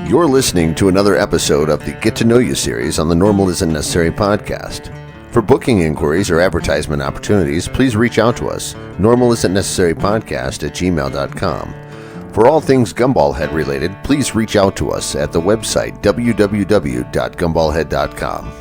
You're listening to another episode of the Get to Know You series on the Normal Isn't Necessary podcast. For booking inquiries or advertisement opportunities, please reach out to us, normalisn'tnecessarypodcast@gmail.com. For all things Gumballhead related, please reach out to us at the website www.gumballhead.com.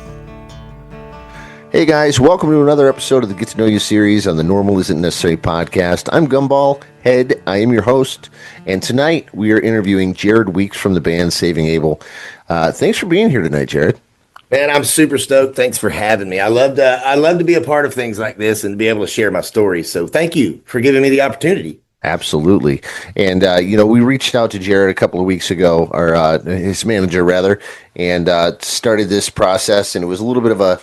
Hey guys, welcome to another episode of the Get to Know You series on the Normal Isn't Necessary podcast. I'm Gumball Head, I am your host, and tonight we are interviewing Jared Weeks from the band Saving Abel. Thanks for being here tonight, Jared. Man, I'm super stoked. Thanks for having me. I love to be a part of things like this and be able to share my story. So thank you for giving me the opportunity. Absolutely. And, we reached out to Jared a couple of weeks ago, or his manager rather, and started this process, and it was a little bit of a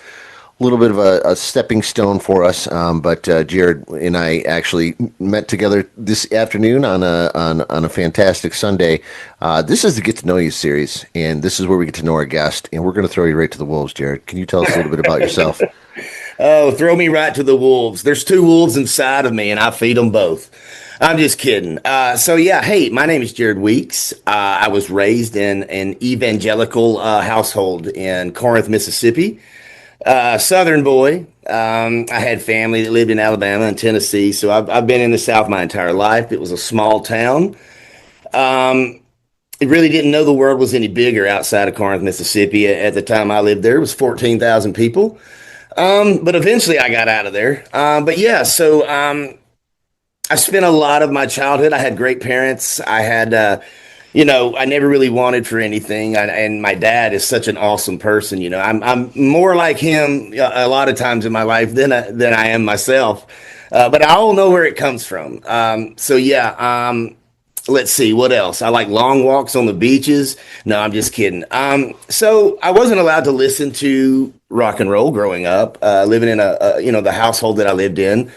stepping stone for us. But Jared and I actually met together this afternoon on a fantastic Sunday. This is the Get to Know You series, and this is where we get to know our guest. And we're going to throw you right to the wolves, Jared. Can you tell us a little bit about yourself? Oh, throw me right to the wolves. There's two wolves inside of me, and I feed them both. I'm just kidding. Hey, my name is Jared Weeks. I was raised in an evangelical household in Corinth, Mississippi. Southern boy. I had family that lived in Alabama and Tennessee, so I've been in the South my entire life. It was a small town. It really didn't know the world was any bigger outside of Corinth, Mississippi. At the time I lived there, it was 14,000 people. But eventually I got out of there. I spent a lot of my childhood. I had great parents. I had, I never really wanted for anything. And my dad is such an awesome person. You know, I'm more like him a lot of times in my life than I am myself. But I all know where it comes from. Let's see what else. I like long walks on the beaches. No, I'm just kidding. So I wasn't allowed to listen to rock and roll growing up. Living in the household that I lived in.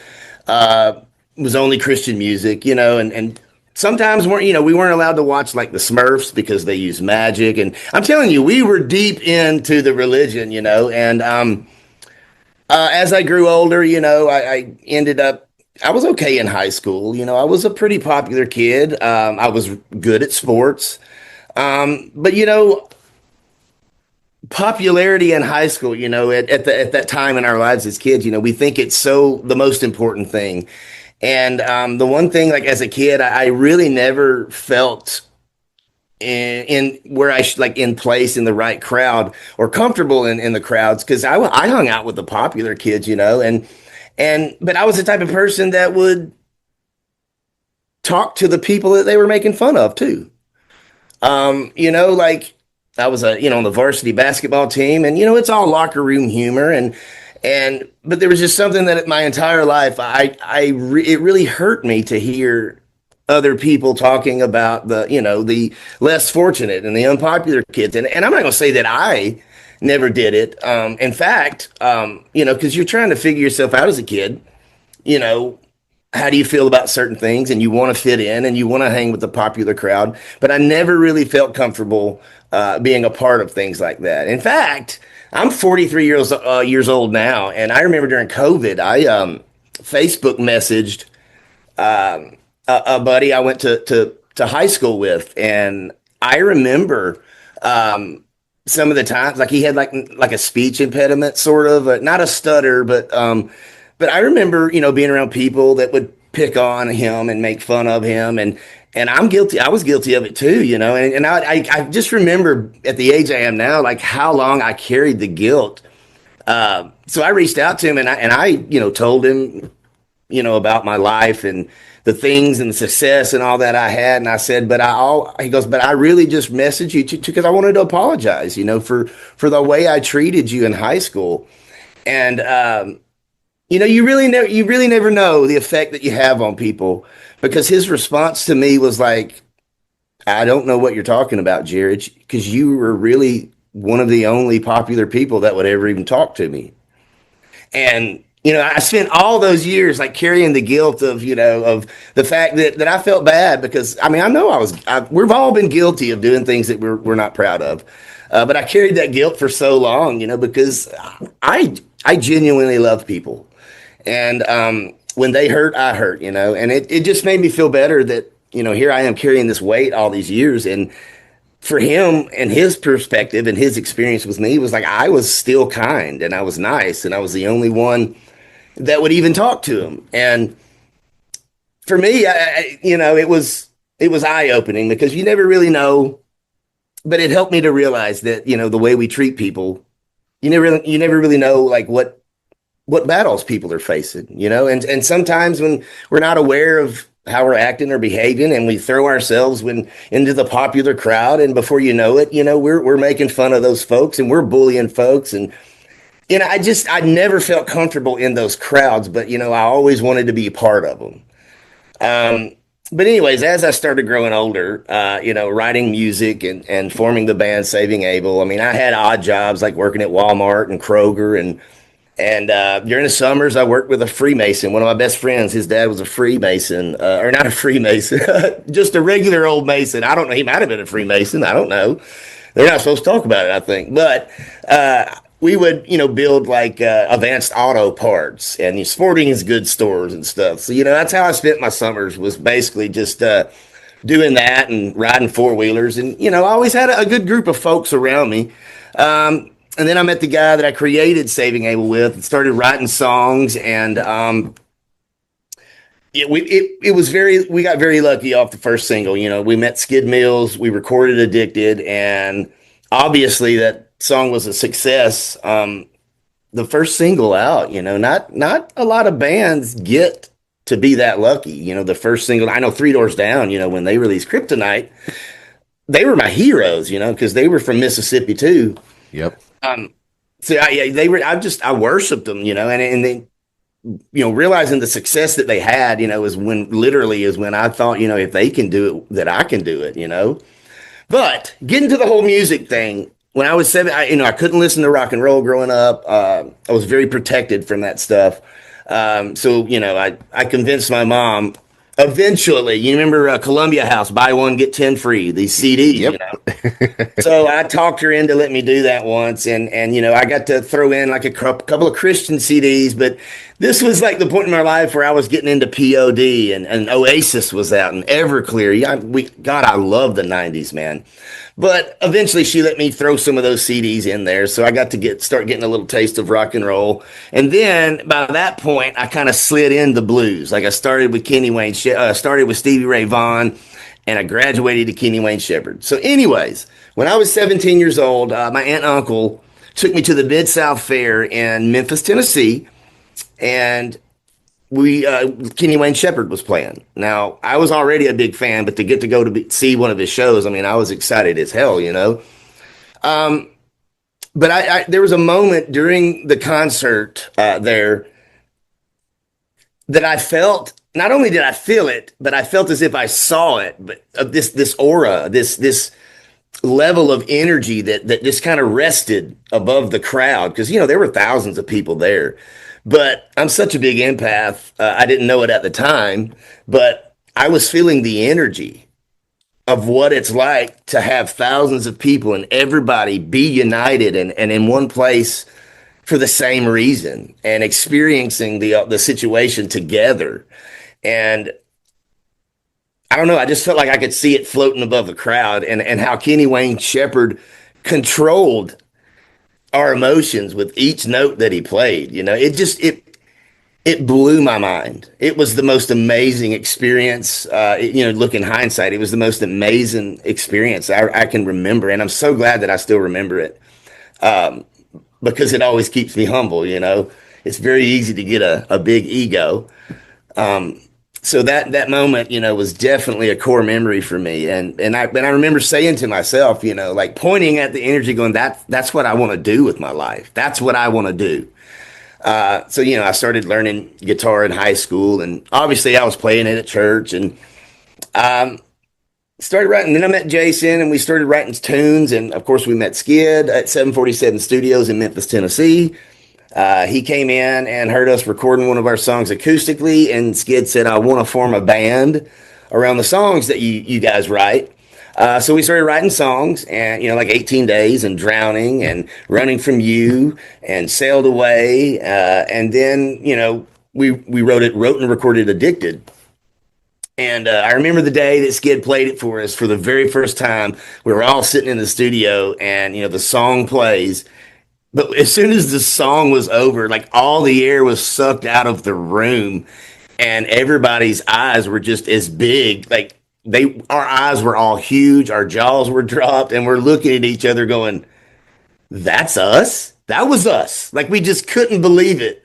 Was only Christian music, and sometimes we weren't allowed to watch like the Smurfs because they use magic. And I'm telling you, we were deep into the religion, and as I grew older, I ended up, I was okay in high school. I was a pretty popular kid. I was good at sports. Popularity in high school, at that time in our lives as kids, we think it's the most important thing. And the one thing, like as a kid, I really never felt in where I should, like in place in the right crowd or comfortable in the crowds, because I hung out with the popular kids, but I was the type of person that would talk to the people that they were making fun of too. Like I was on the varsity basketball team, and it's all locker room humor but there was just something that my entire life, it really hurt me to hear other people talking about the less fortunate and the unpopular kids. And I'm not going to say that I never did it. In fact, because you're trying to figure yourself out as a kid, how do you feel about certain things, and you want to fit in and you want to hang with the popular crowd. But I never really felt comfortable being a part of things like that. In fact, I'm 43 years old now, and I remember during COVID, I Facebook messaged a buddy I went to high school with, and I remember some of the times, like he had like a speech impediment, sort of, not a stutter, but I remember being around people that would pick on him and make fun of him, and I'm guilty. I was guilty of it too, and I just remember at the age I am now, like how long I carried the guilt. So I reached out to him and I told him, about my life and the things and the success and all that I had. And I said, he goes, but I really just messaged you because I wanted to apologize, for the way I treated you in high school. And, you really never know the effect that you have on people, because his response to me was like, I don't know what you're talking about, Jared, because you were really one of the only popular people that would ever even talk to me. And, I spent all those years like carrying the guilt of the fact that I felt bad, because I know we've all been guilty of doing things that we're not proud of. But I carried that guilt for so long, because I genuinely love people. And when they hurt, I hurt, and it just made me feel better that, here I am carrying this weight all these years. And for him and his perspective and his experience with me was like I was still kind and I was nice and I was the only one that would even talk to him. And for me, it was eye opening because you never really know, but it helped me to realize that the way we treat people, you never really know like what battles people are facing, and sometimes when we're not aware of how we're acting or behaving and we throw ourselves into the popular crowd and before you know it, we're making fun of those folks and we're bullying folks. And I never felt comfortable in those crowds, but I always wanted to be a part of them. um but anyways, as I started growing older, writing music and forming the band Saving Abel, I mean, I had odd jobs like working at Walmart and Kroger, and during the summers, I worked with a Freemason. One of my best friends, his dad was a Freemason, or not a Freemason, just a regular old Mason. I don't know. He might have been a Freemason. I don't know. They're not supposed to talk about it, I think. But we would, build like advanced auto parts and sporting is good stores and stuff. So, that's how I spent my summers was basically just doing that and riding four wheelers. And, I always had a good group of folks around me. And then I met the guy that I created Saving Abel with and started writing songs. And it was we got very lucky off the first single. We met Skid Mills, we recorded Addicted, and obviously that song was a success. The first single out, not a lot of bands get to be that lucky. The first single, I know Three Doors Down, when they released Kryptonite, they were my heroes, because they were from Mississippi too. Yep. Um, so they were. I worshipped them, and they, realizing the success that they had, is when I thought, if they can do it, that I can do it, But getting to the whole music thing, when I was 7, I couldn't listen to rock and roll growing up. I was very protected from that stuff. So I convinced my mom. Eventually, you remember Columbia House, buy one get 10 free. These CDs, Yep. So I talked her into letting me do that once, and I got to throw in like a couple of Christian CDs. But this was like the point in my life where I was getting into POD, and Oasis was out, and Everclear. Yeah, God, I love the '90s, man. But eventually, she let me throw some of those CDs in there, so I got to start getting a little taste of rock and roll. And then by that point, I kind of slid into blues. Like I started with started with Stevie Ray Vaughan, and I graduated to Kenny Wayne Shepherd. So, anyways, when I was 17 years old, my aunt and uncle took me to the Mid-South Fair in Memphis, Tennessee, and Kenny Wayne Shepherd was playing. Now, I was already a big fan, but to get to see one of his shows, I mean, I was excited as hell, But there was a moment during the concert there that I felt. Not only did I feel it, but I felt as if I saw it. But this aura, this level of energy that just kind of rested above the crowd, because there were thousands of people there. But I'm such a big empath. I didn't know it at the time, but I was feeling the energy of what it's like to have thousands of people and everybody be united and in one place for the same reason and experiencing the situation together. And I don't know, I just felt like I could see it floating above the crowd, and how Kenny Wayne Shepherd controlled our emotions with each note that he played. It blew my mind. It was the most amazing experience. Looking hindsight, it was the most amazing experience I can remember, and I'm so glad that I still remember it, because it always keeps me humble. It's very easy to get a big ego. So that moment, was definitely a core memory for me. And I remember saying to myself, like pointing at the energy going, that's what I want to do with my life. That's what I want to do. So, I started learning guitar in high school, and obviously I was playing it at church, and started writing. Then I met Jason, and we started writing tunes. And of course we met Skid at 747 Studios in Memphis, Tennessee. He came in and heard us recording one of our songs acoustically, and Skid said, I want to form a band around the songs that you guys write. So we started writing songs, and, like 18 Days and Drowning and Running From You and Sailed Away. And then, we wrote and recorded Addicted. And I remember the day that Skid played it for us for the very first time. We were all sitting in the studio, and the song plays. But as soon as the song was over, like all the air was sucked out of the room, and everybody's eyes were just as big. Like our eyes were all huge, our jaws were dropped, and we're looking at each other, going, "That's us. That was us." Like we just couldn't believe it.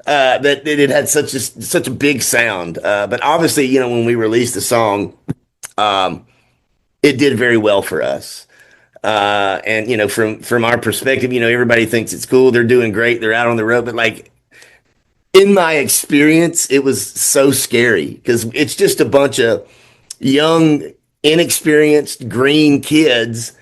That it had such a big sound. But obviously, when we released the song, it did very well for us. And from our perspective, everybody thinks it's cool. They're doing great. They're out on the road. But like in my experience, it was so scary because it's just a bunch of young, inexperienced, green kids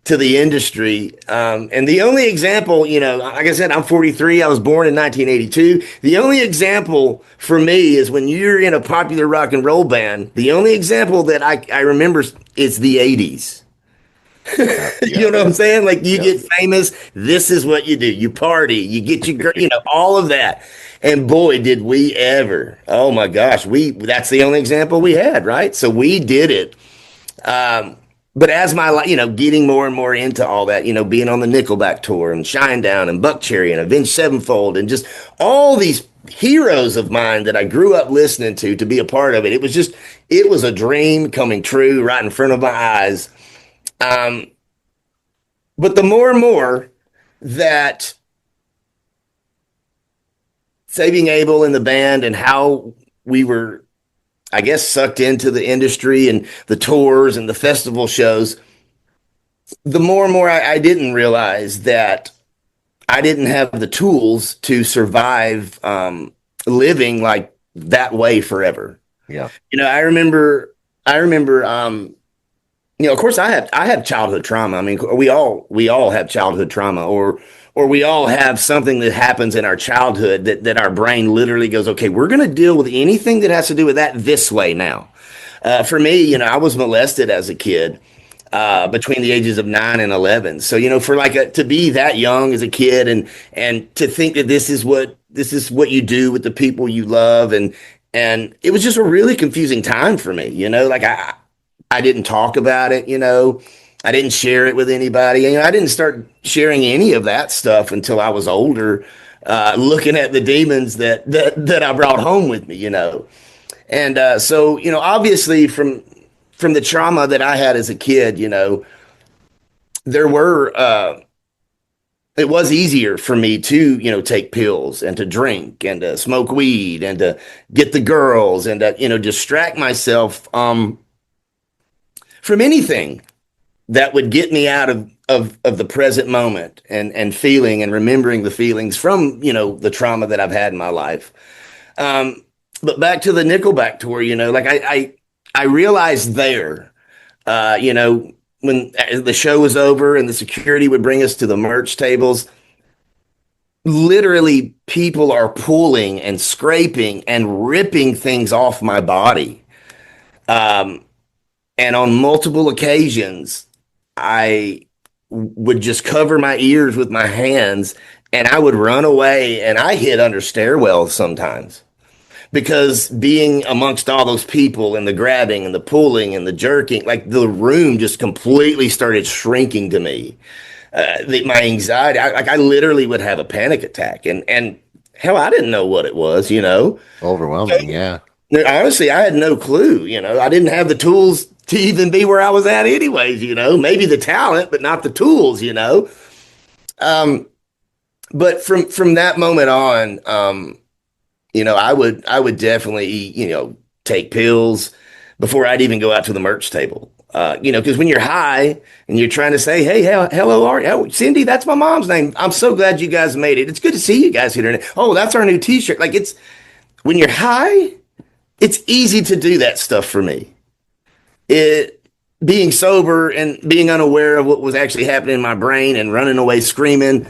to the industry. And the only example, like I said, I'm 43. I was born in 1982. The only example for me is when you're in a popular rock and roll band, the only example that I remember is the 80s. Yeah, yeah, You know what I'm saying? Like you yep. get famous, this is what you do. You party, you get all of that. And boy, did we ever. Oh my gosh, that's the only example we had, right? So we did it. But as getting more and more into all that, being on the Nickelback tour and Shinedown and Buckcherry and Avenged Sevenfold and just all these heroes of mine that I grew up listening to be a part of it. It was a dream coming true right in front of my eyes. Um, but the more and more that Saving Abel and the band and how we were, I guess, sucked into the industry and the tours and the festival shows, the more and more I didn't realize that I didn't have the tools to survive living like that way forever. Yeah. I remember, of course I have childhood trauma. I mean, we all have childhood trauma, or we all have something that happens in our childhood that our brain literally goes, okay, we're going to deal with anything that has to do with that this way now. For me, I was molested as a kid between the ages of 9 and 11. So, for to be that young as a kid and to think that this is what you do with the people you love. And it was just a really confusing time for me, like I didn't talk about it, I didn't share it with anybody. I didn't start sharing any of that stuff until I was older, looking at the demons that I brought home with me. And so, obviously from the trauma that I had as a kid, there were it was easier for me to, take pills and to drink and to smoke weed and to get the girls and to, distract myself from anything that would get me out of the present moment and feeling and remembering the feelings from, the trauma that I've had in my life. But back to the Nickelback tour, like I realized there, when the show was over and the security would bring us to the merch tables, literally people are pulling and scraping and ripping things off my body. And on multiple occasions, I would just cover my ears with my hands and I would run away, and I hid under stairwells sometimes because being amongst all those people and the grabbing and the pulling and the jerking, like the room just completely started shrinking to me. My anxiety, I literally would have a panic attack, and hell, I didn't know what it was. Overwhelming. Yeah. Honestly, I had no clue. I didn't have the tools to even be where I was at, anyways. Maybe the talent, but not the tools. But from that moment on, I would definitely, take pills before I'd even go out to the merch table. Because when you're high and you're trying to say, "Hey, hello, Cindy, that's my mom's name. I'm so glad you guys made it. It's good to see you guys here today. Oh, that's our new T-shirt." Like when you're high, it's easy to do that stuff for me. Being sober and being unaware of what was actually happening in my brain and running away screaming,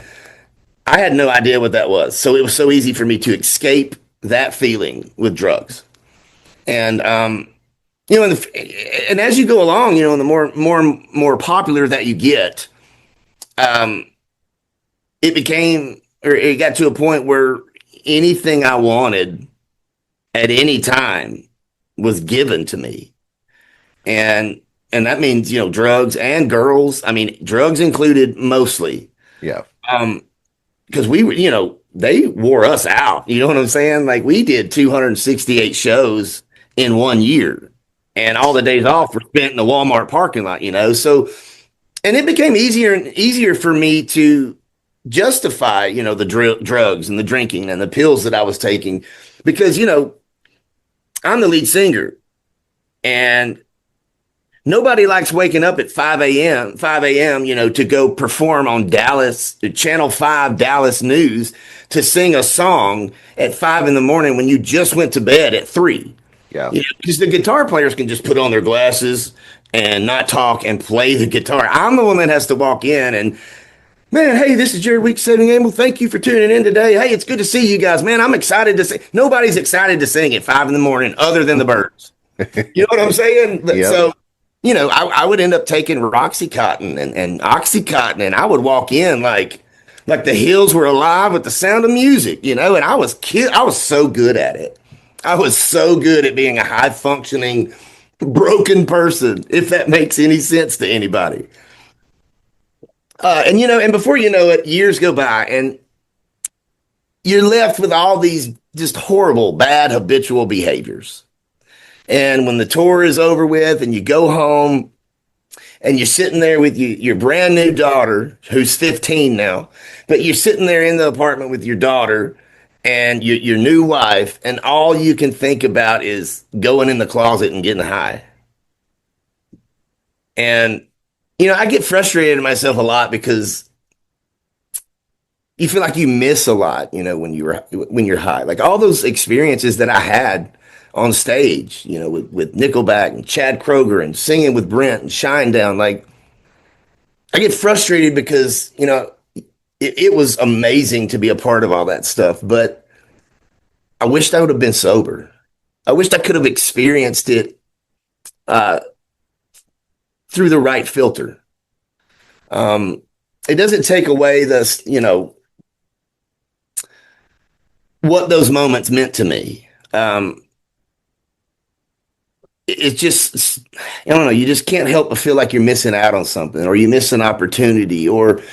I had no idea what that was. So it was so easy for me to escape that feeling with drugs. And and as you go along, and the more popular that you get, it got to a point where anything I wanted at any time was given to me. And and that means, drugs and girls. I mean, drugs included mostly. Yeah. Um, because we were, they wore us out. You know what I'm saying? Like we did 268 shows in 1 year, and all the days off were spent in the Walmart parking lot. So, and it became easier and easier for me to justify, the drugs and the drinking and the pills that I was taking because, I'm the lead singer and nobody likes waking up at 5 a.m., to go perform on Channel 5 Dallas News to sing a song at 5 in the morning when you just went to bed at 3. Yeah. Because the guitar players can just put on their glasses and not talk and play the guitar. I'm the one that has to walk in and, man, hey, this is Jared Weeks, Saving Abel. Thank you for tuning in today. Hey, it's good to see you guys, man. I'm excited to sing. Nobody's excited to sing at 5 in the morning other than the birds. You know what I'm saying? Yep. So, I would end up taking Roxycontin and Oxycontin, and I would walk in like the hills were alive with the sound of music, and I was so good at it. I was so good at being a high functioning, broken person, if that makes any sense to anybody. And before you know it, years go by, and you're left with all these just horrible, bad, habitual behaviors. And when the tour is over with and you go home and you're sitting there with your brand new daughter, who's 15 now, but you're sitting there in the apartment with your daughter and your new wife, and all you can think about is going in the closet and getting high. And, I get frustrated at myself a lot because you feel like you miss a lot, when you're high. Like all those experiences that I had on stage, with Nickelback and Chad Kroger and singing with Brent and Shinedown. Like, I get frustrated because, it was amazing to be a part of all that stuff, but I wished I would have been sober. I wished I could have experienced it through the right filter. It doesn't take away this, what those moments meant to me. It's just, I don't know, you just can't help but feel like you're missing out on something, or you miss an opportunity, or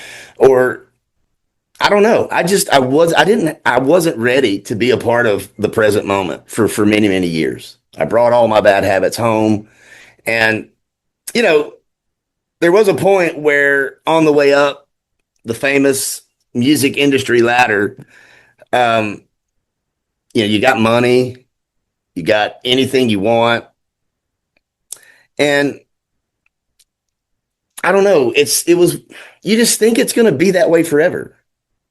I don't know. I wasn't ready to be a part of the present moment for many, many years. I brought all my bad habits home, and, there was a point where on the way up the famous music industry ladder, you got money, you got anything you want. And I don't know, you just think it's going to be that way forever.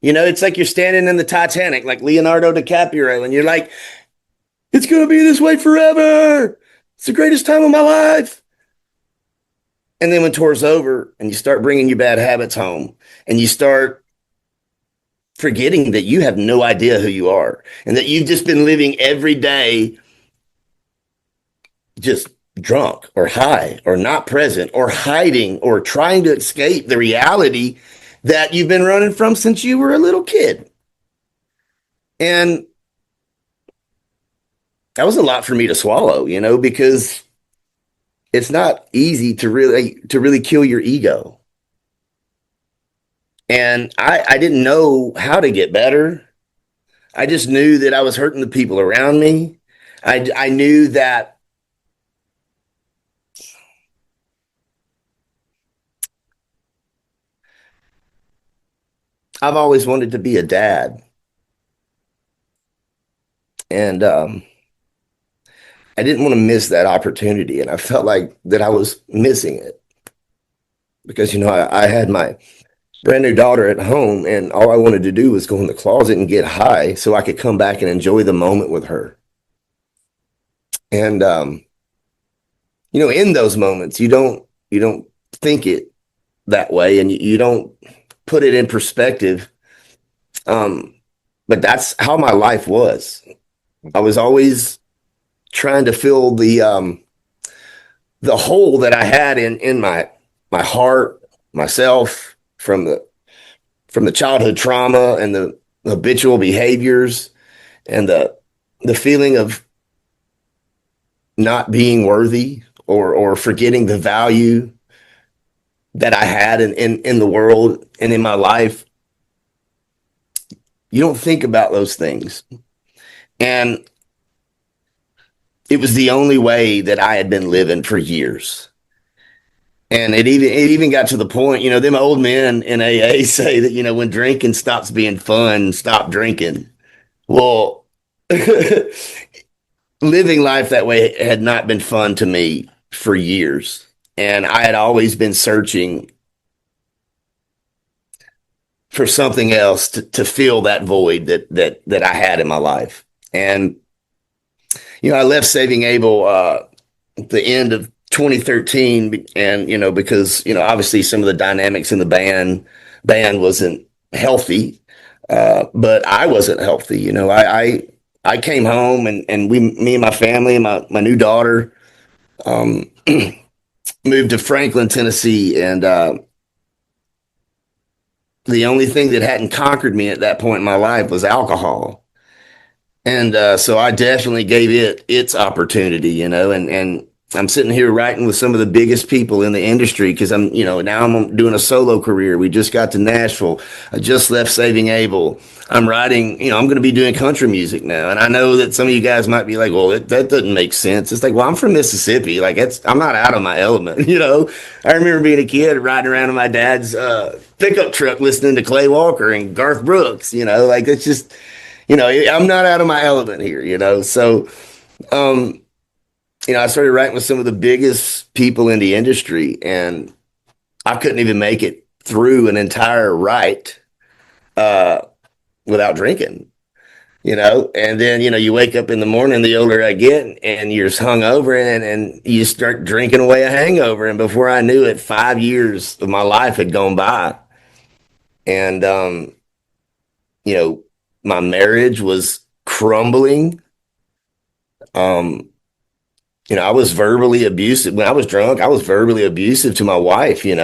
It's like you're standing in the Titanic, like Leonardo DiCaprio, and you're like, it's going to be this way forever. It's the greatest time of my life. And then when tour's over and you start bringing your bad habits home and you start forgetting that you have no idea who you are and that you've just been living every day just drunk or high or not present or hiding or trying to escape the reality that you've been running from since you were a little kid. And that was a lot for me to swallow, because it's not easy to really kill your ego. And I didn't know how to get better. I just knew that I was hurting the people around me. I knew that I've always wanted to be a dad. And I didn't want to miss that opportunity. And I felt like that I was missing it because, I had my brand new daughter at home and all I wanted to do was go in the closet and get high so I could come back and enjoy the moment with her. And, in those moments, you don't think it that way and you don't put it in perspective. But that's how my life was. I was always trying to fill the hole that I had in my heart, myself, from the childhood trauma and the habitual behaviors and the feeling of not being worthy or forgetting the value that I had in the world and in my life, you don't think about those things. And it was the only way that I had been living for years. And it even got to the point, them old men in AA say that, when drinking stops being fun, stop drinking. Well, living life that way had not been fun to me for years. And I had always been searching for something else to fill that void that I had in my life. And, I left Saving Abel at the end of 2013. And, because, obviously some of the dynamics in the band wasn't healthy. But I wasn't healthy. I came home and me and my family and my new daughter, um, moved to Franklin, Tennessee. And, the only thing that hadn't conquered me at that point in my life was alcohol. And so I definitely gave it its opportunity, and I'm sitting here writing with some of the biggest people in the industry because now I'm doing a solo career. We just got to Nashville. I just left Saving Abel. I'm writing, I'm going to be doing country music now. And I know that some of you guys might be like, well, that doesn't make sense. It's like, well, I'm from Mississippi. Like I'm not out of my element, I remember being a kid riding around in my dad's pickup truck listening to Clay Walker and Garth Brooks, like it's just, I'm not out of my element here, So, um, I started writing with some of the biggest people in the industry, and I couldn't even make it through an entire write uh, without drinking, And then, you wake up in the morning, the older I get, and you're just hungover, and you start drinking away a hangover. And before I knew it, 5 years of my life had gone by. And, you know, my marriage was crumbling. Um, I was verbally abusive when I was drunk. I was verbally abusive to my wife, and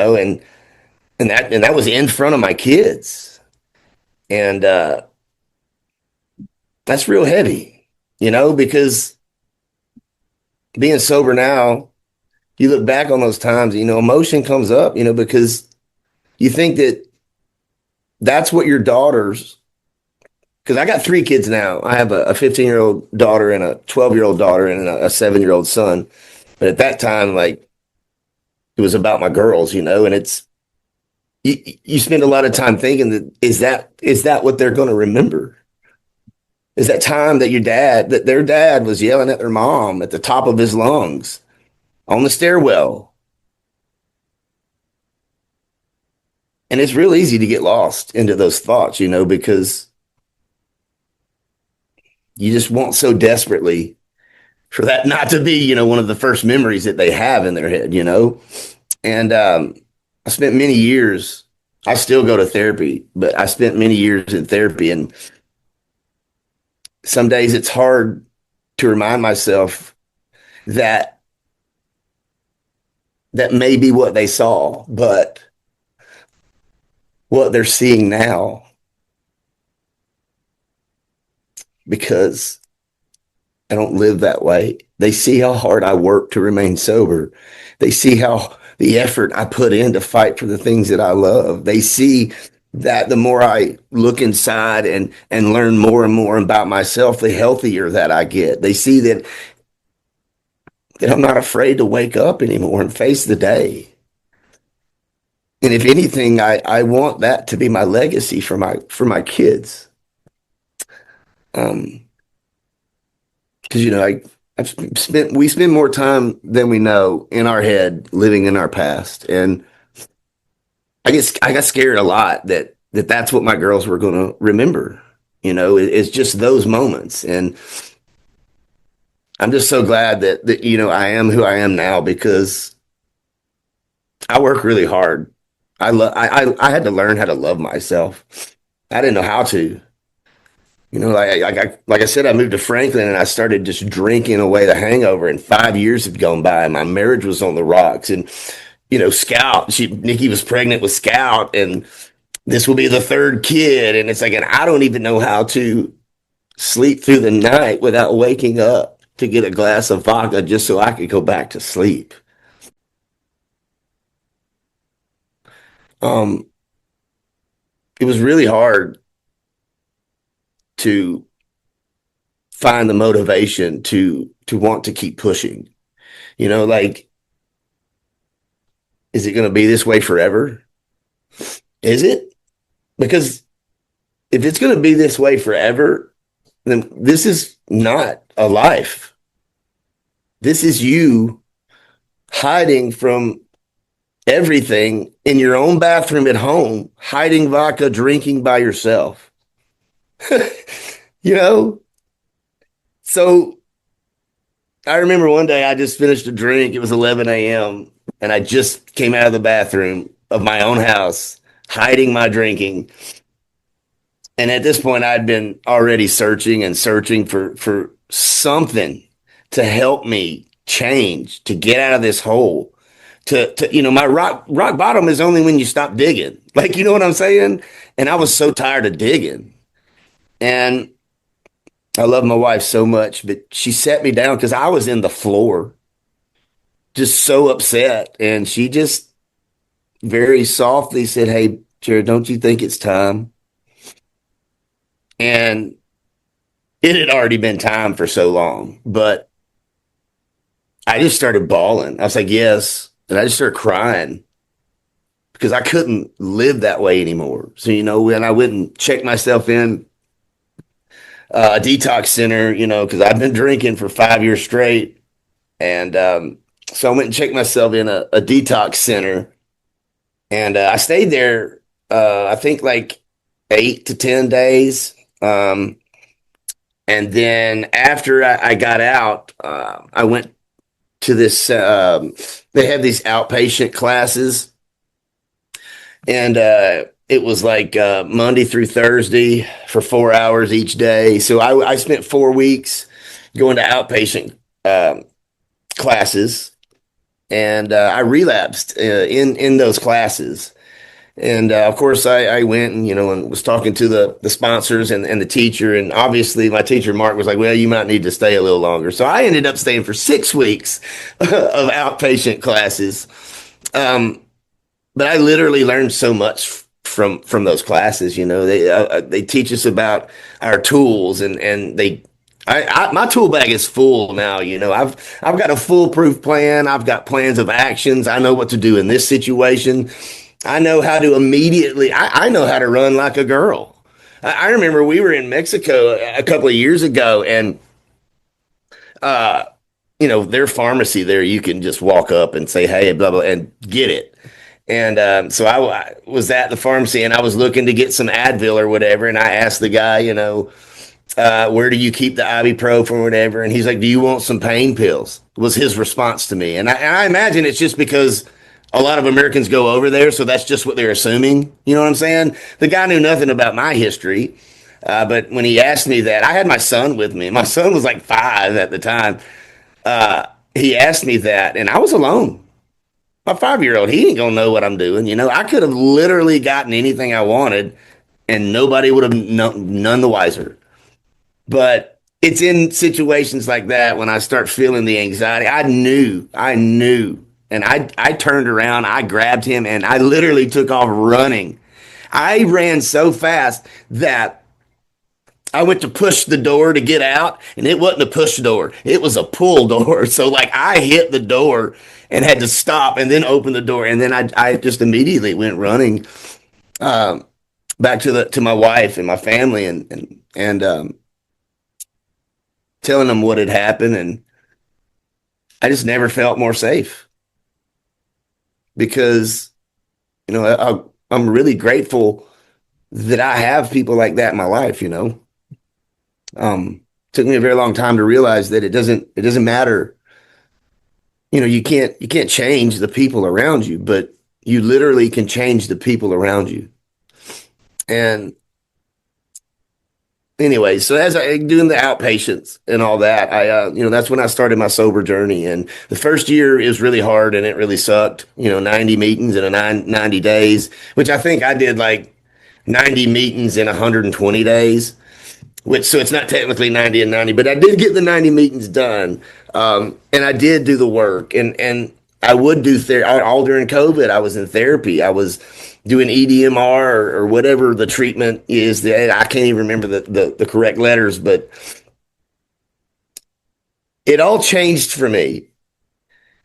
that was in front of my kids, and that's real heavy, because being sober now, you look back on those times, emotion comes up, because you think that that's what your daughters. Because I got three kids now. I have a 15-year-old daughter and a 12-year-old daughter and a 7-year-old son. But at that time, like it was about my girls, and it's you spend a lot of time thinking that is that what they're going to remember? Is that time that their dad was yelling at their mom at the top of his lungs on the stairwell? And it's real easy to get lost into those thoughts, because you just want so desperately for that not to be, one of the first memories that they have in their head. And I spent many years, I still go to therapy, but I spent many years in therapy. And some days it's hard to remind myself that that may be what they saw, but what they're seeing now, because I don't live that way. They see how hard I work to remain sober. They see how the effort I put in to fight for the things that I love. They see that the more I look inside and learn more and more about myself, the healthier that I get. They see that I'm not afraid to wake up anymore and face the day. And if anything, I want that to be my legacy for my kids. Um, because we spend more time than we know in our head living in our past, and I got scared a lot that's what my girls were going to remember. It's just those moments, and I'm just so glad that I am who I am now because I work really hard. I had to learn how to love myself. I didn't know how to. Like I said, I moved to Franklin and I started just drinking away the hangover. And 5 years had gone by, and my marriage was on the rocks. And Scout, Nikki was pregnant with Scout, and this will be the third kid. And it's like, and I don't even know how to sleep through the night without waking up to get a glass of vodka just so I could go back to sleep. Um, it was really hard to find the motivation to want to keep pushing. Like, is it going to be this way forever? Is it? Because if it's going to be this way forever, then this is not a life. This is you hiding from everything in your own bathroom at home, hiding vodka, drinking by yourself. you know? So I remember one day I just finished a drink. It was 11 a.m. and I just came out of the bathroom of my own house, hiding my drinking. And at this point, I'd been already searching and searching for something to help me change, to get out of this hole. My rock bottom is only when you stop digging. Like, you know what I'm saying? And I was so tired of digging. And I love my wife so much, but she set me down because I was in the floor, just so upset. And she just very softly said, "Hey, Jared, don't you think it's time?" And it had already been time for so long, but I just started bawling. I was like, yes. And I just started crying because I couldn't live that way anymore. So, when I went and checked myself in a detox center, because I've been drinking for 5 years straight. And so I went and checked myself in a detox center. And I stayed there, I think like 8 to 10 days. And then after I got out, I went to this, they have these outpatient classes. And it was like Monday through Thursday for 4 hours each day. So I spent 4 weeks going to outpatient classes. And I relapsed in those classes. And of course, I went and was talking to the sponsors and the teacher. And obviously, my teacher, Mark, was like, well, you might need to stay a little longer. So I ended up staying for 6 weeks of outpatient classes. But I literally learned so much from those classes. They teach us about our tools and my tool bag is full now. I've got a foolproof plan. I've got plans of actions. I know what to do in this situation. I know how to immediately, I know how to run like a girl. I remember we were in Mexico a couple of years ago and, their pharmacy there, you can just walk up and say, hey, blah, blah, and get it. And so I was at the pharmacy and I was looking to get some Advil or whatever. And I asked the guy, where do you keep the ibuprofen or whatever? And he's like, do you want some pain pills? Was his response to me. And I imagine it's just because a lot of Americans go over there, so that's just what they're assuming. You know what I'm saying? The guy knew nothing about my history, but when he asked me that, I had my son with me. My son was like 5 at the time. He asked me that, and I was alone. My 5-year-old, he ain't gonna know what I'm doing. I could have literally gotten anything I wanted, and nobody would have none the wiser. But it's in situations like that when I start feeling the anxiety. I knew. And I turned around, I grabbed him, and I literally took off running. I ran so fast that I went to push the door to get out, and it wasn't a push door. It was a pull door. So, like, I hit the door and had to stop and then open the door. And then I just immediately went running back to my wife and my family and telling them what had happened. And I just never felt more safe. Because I'm really grateful that I have people like that in my life. Took me a very long time to realize that it doesn't matter. You can't change the people around you, but you literally can change the people around you. And anyway, so as I doing the outpatients and all that, that's when I started my sober journey. And the first year is really hard and it really sucked. 90 meetings in 90 days, which I think I did like 90 meetings in 120 days. which so it's not technically 90 and 90, but I did get the 90 meetings done. And I did do the work, and I would do therapy all during COVID. I was in therapy. I was doing EDMR or whatever the treatment is. I can't even remember the correct letters, but it all changed for me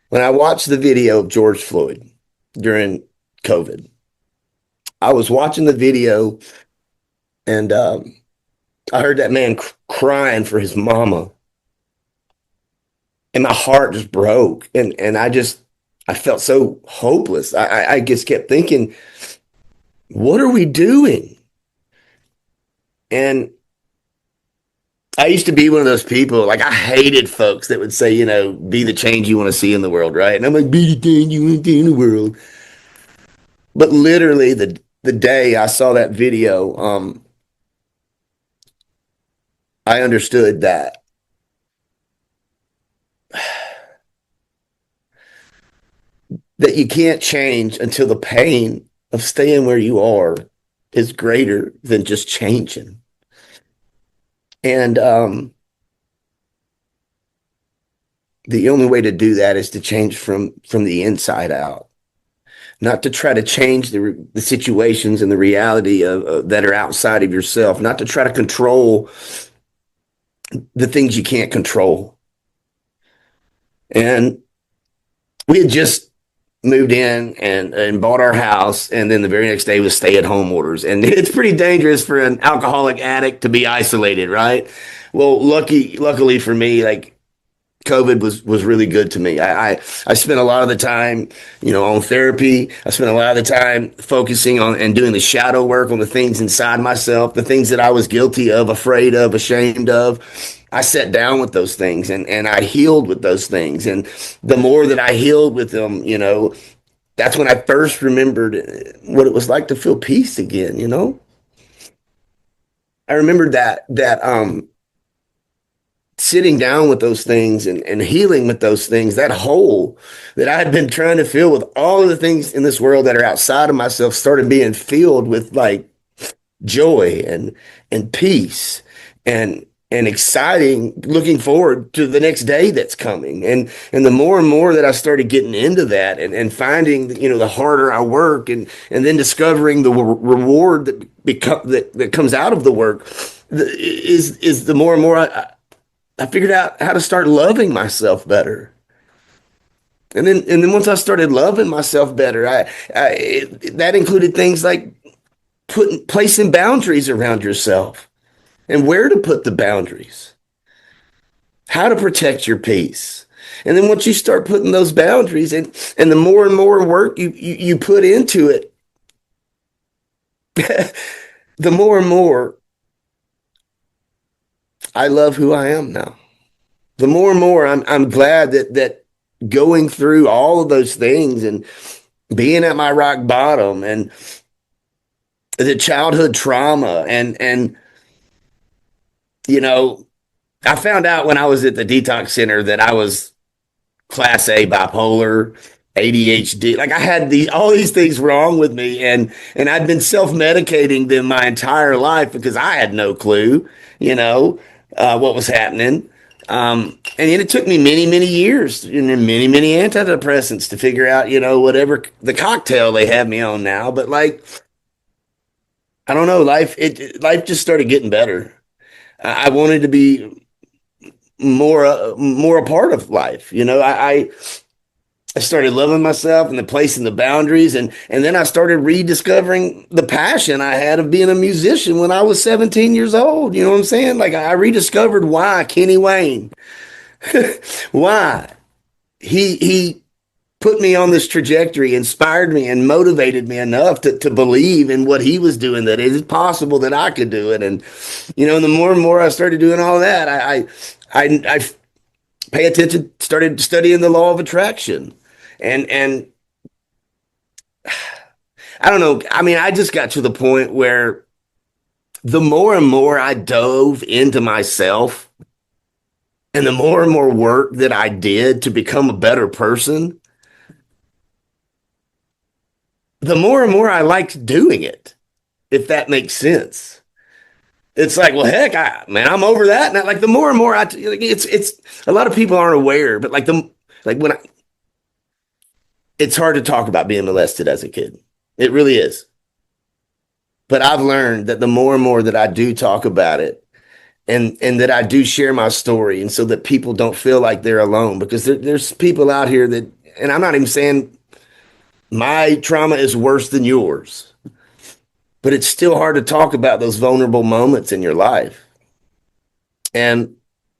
when I watched the video of George Floyd during COVID. I was watching the video, and I heard that man crying for his mama, and my heart just broke, and I felt so hopeless. I just kept thinking, what are we doing? And I used to be one of those people, like I hated folks that would say, be the change you want to see in the world, right? And I'm like, be the change you want to see in the world. But literally the day I saw that video, I understood that you can't change until the pain of staying where you are is greater than just changing. And the only way to do that is to change from the inside out, not to try to change the situations and the reality of that are outside of yourself, not to try to control the things you can't control. And we had just moved in and bought our house, and then the very next day was stay-at-home orders, and it's pretty dangerous for an alcoholic addict to be isolated, right? Well, luckily for me, like COVID was really good to me. I spent a lot of the time, on therapy. I spent a lot of the time focusing on and doing the shadow work on the things inside myself, the things that I was guilty of, afraid of, ashamed of. I sat down with those things, and I healed with those things. And the more that I healed with them, that's when I first remembered what it was like to feel peace again. I remembered that sitting down with those things and healing with those things, that hole that I had been trying to fill with all of the things in this world that are outside of myself started being filled with like joy and peace and exciting, looking forward to the next day that's coming. And the more and more that I started getting into that and finding, the harder I work and then discovering the reward that comes out of the work is the more and more I figured out how to start loving myself better. And then once I started loving myself better, that included things like placing boundaries around yourself and where to put the boundaries, how to protect your peace. And then once you start putting those boundaries and the more and more work you put into it, the more and more I love who I am now. The more and more I'm glad that going through all of those things and being at my rock bottom and the childhood trauma and I found out when I was at the detox center that I was class A bipolar, ADHD. Like I had all these things wrong with me, and I'd been self-medicating them my entire life because I had no clue, what was happening. And then it took me many, many years and then many, many antidepressants to figure out, whatever the cocktail they have me on now. But like, I don't know, life just started getting better. I wanted to be more a part of life. I started loving myself and the place and the boundaries, and then I started rediscovering the passion I had of being a musician when I was 17 years old. You know what I'm saying? Like I rediscovered why Kenny Wayne, why he put me on this trajectory, inspired me and motivated me enough to believe in what he was doing, that it is possible that I could do it. And, and the more and more I started doing all that, I pay attention, started studying the law of attraction. And I don't know. I mean, I just got to the point where the more and more I dove into myself and the more and more work that I did to become a better person, the more and more I liked doing it, if that makes sense. it's like, well, heck, man, I'm over that. And like the more and more it's a lot of people aren't aware, but like when it's hard to talk about being molested as a kid. It really is. But I've learned that the more and more that I do talk about it, and that I do share my story, and so that people don't feel like they're alone, because there's people out here that, and I'm not even saying my trauma is worse than yours, but it's still hard to talk about those vulnerable moments in your life. And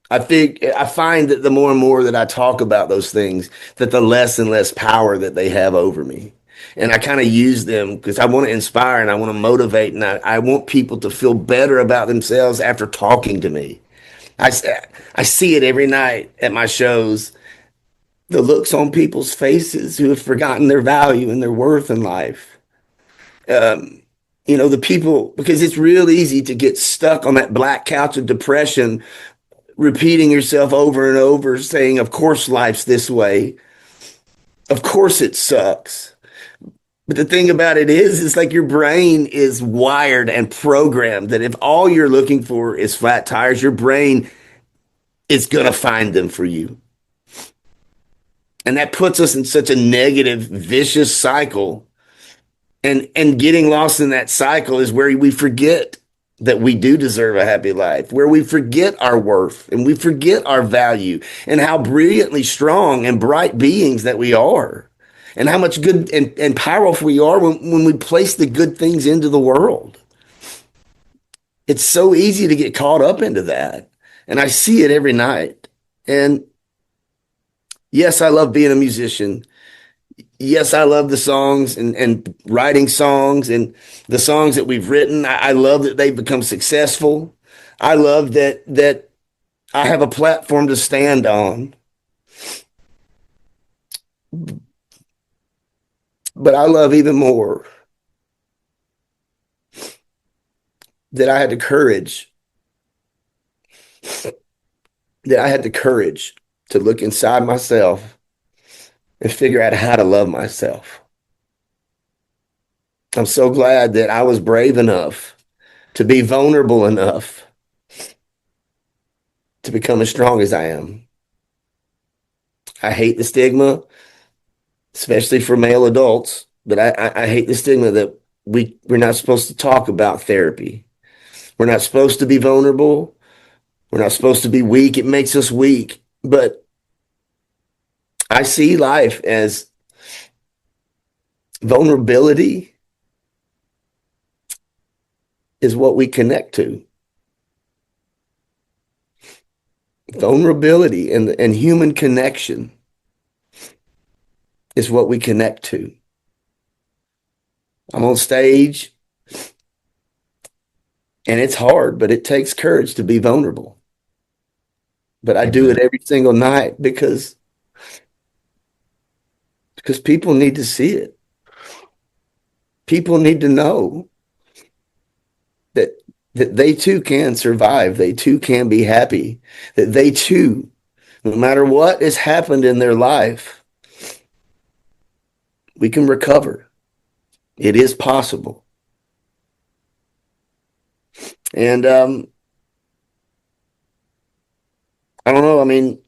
I find that the more and more that I talk about those things, that the less and less power that they have over me. And I kind of use them because I want to inspire and I want to motivate, and I want people to feel better about themselves after talking to me. I, I see it every night at my shows, the looks on people's faces who have forgotten their value and their worth in life. Um, the people, because it's real easy to get stuck on that black couch of depression, repeating yourself over and over, saying, of course life's this way. Of course it sucks. But the thing about it is, it's like your brain is wired and programmed that if all you're looking for is flat tires, your brain is going to find them for you. And that puts us in such a negative, vicious cycle. And getting lost in that cycle is where we forget that we do deserve a happy life, where we forget our worth and we forget our value and how brilliantly strong and bright beings that we are, and how much good and powerful we are when we place the good things into the world. It's so easy to get caught up into that. And I see it every night. And yes, I love being a musician. Yes, I love the songs and writing songs and the songs that we've written. I love that they've become successful. I love that I have a platform to stand on. But I love even more that I had the courage, to look inside myself and figure out how to love myself. I'm so glad that I was brave enough to be vulnerable enough to become as strong as I am. I hate the stigma, especially for male adults, but I hate the stigma that we're not supposed to talk about therapy. We're not supposed to be vulnerable. We're not supposed to be weak. It makes us weak. But I see life as vulnerability is what we connect to. Vulnerability and human connection is what we connect to. I'm on stage and it's hard, but it takes courage to be vulnerable. But I do it every single night because people need to see it. People need to know that they too can survive. They too can be happy. That they too, no matter what has happened in their life, we can recover. It is possible. And I don't know. I mean,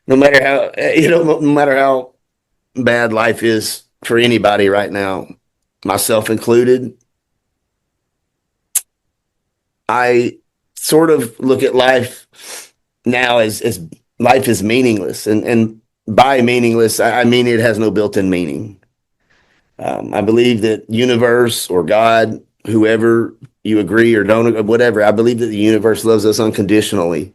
no matter how no matter how bad life is for anybody right now, myself included, I sort of look at life now as life is meaningless, and by meaningless, I mean it has no built-in meaning. I believe that universe or God, whoever you agree or don't, whatever, I believe that the universe loves us unconditionally.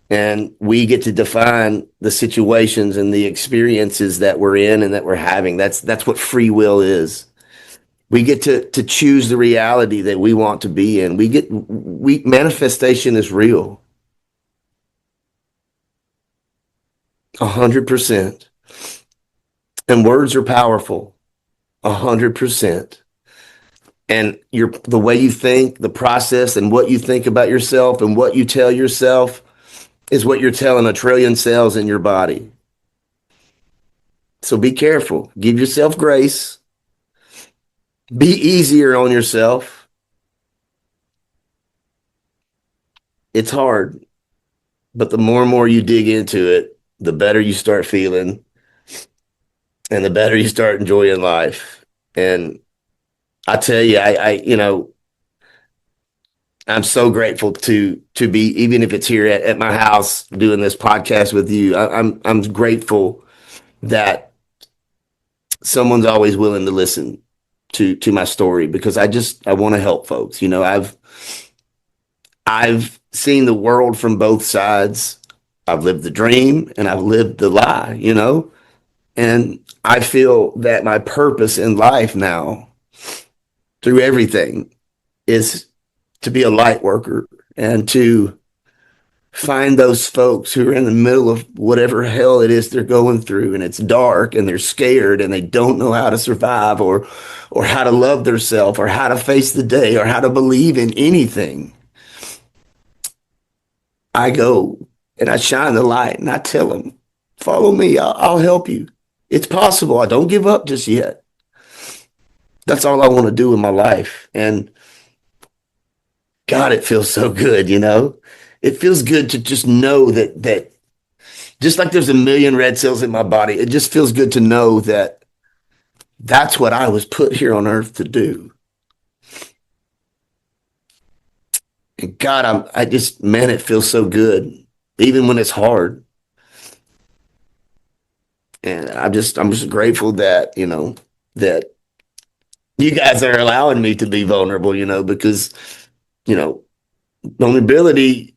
And we get to define the situations and the experiences that we're in and that we're having. That's what free will is. We get to choose the reality that we want to be in. Manifestation is real. 100%. And words are powerful. 100%. And the way you think, the process, and what you think about yourself and what you tell yourself is what you're telling a trillion cells in your body. So be careful. Give yourself grace. Be easier on yourself. it's hard, but the more and more you dig into it, the better you start feeling and the better you start enjoying life. And I tell you, I'm so grateful to be, even if it's here at my house doing this podcast with you. I'm grateful that someone's always willing to listen to my story, because I want to help folks. I've seen the world from both sides. I've lived the dream and I've lived the lie. And I feel that my purpose in life now, through everything, is to be a light worker and to find those folks who are in the middle of whatever hell it is they're going through, and it's dark and they're scared and they don't know how to survive, or how to love themselves, or how to face the day, or how to believe in anything. I go and I shine the light and I tell them, follow me. I'll help you. It's possible. I don't give up just yet. That's all I want to do in my life. And God, it feels so good. It feels good to just know that just like there's a million red cells in my body, it just feels good to know that that's what I was put here on earth to do. And God, man, it feels so good, even when it's hard. And I'm just grateful that you guys are allowing me to be vulnerable, because, vulnerability,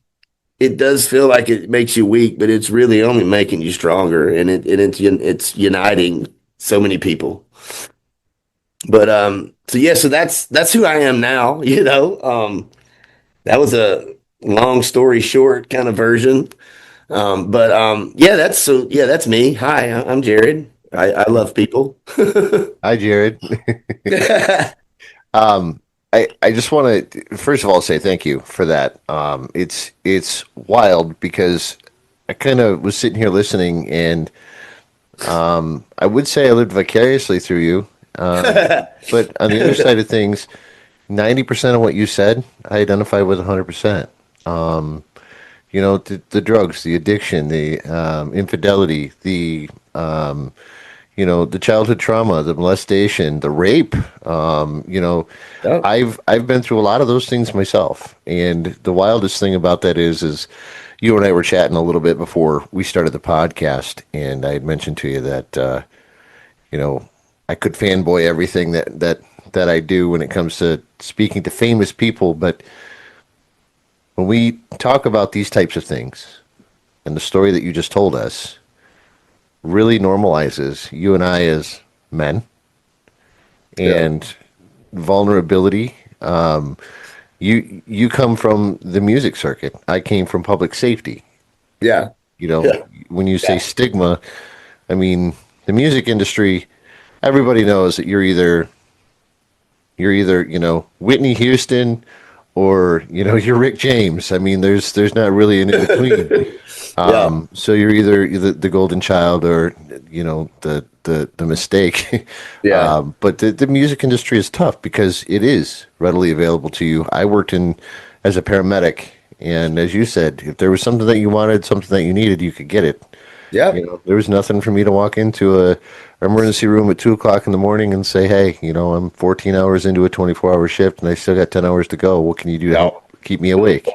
it does feel like it makes you weak, but it's really only making you stronger, and it's uniting so many people. But so that's who I am now. That was a long story short kind of version. But yeah, that's me. Hi, I'm Jared. I love people. Hi, Jared. I just want to first of all say thank you for that. It's wild because I kind of was sitting here listening, and I would say I lived vicariously through you. But on the other side of things, 90% of what you said, I identify with 100%. The drugs, the addiction, the infidelity, the childhood trauma, the molestation, the rape. Oh, I've been through a lot of those things myself, and the wildest thing about that is you and I were chatting a little bit before we started the podcast, and I had mentioned to you that I could fanboy everything that I do when it comes to speaking to famous people, but when we talk about these types of things, and the story that you just told us really normalizes you and I as men and vulnerability. You come from the music circuit. I came from public safety. yeah, yeah, When you say yeah, stigma, I mean the music industry. Everybody knows that you're either Whitney Houston or you're Rick James. I mean, there's not really an in between. yeah, So you're either the golden child or the mistake. yeah, But the music industry is tough because it is readily available to you. I worked in as a paramedic, and as you said, if there was something that you wanted, something that you needed, you could get it. yeah. There was nothing for me to walk into a emergency room at 2 o'clock in the morning and say, "Hey, I'm 14 hours into a 24-hour shift and I still got 10 hours to go. What can you do to Yeah. help keep me awake?"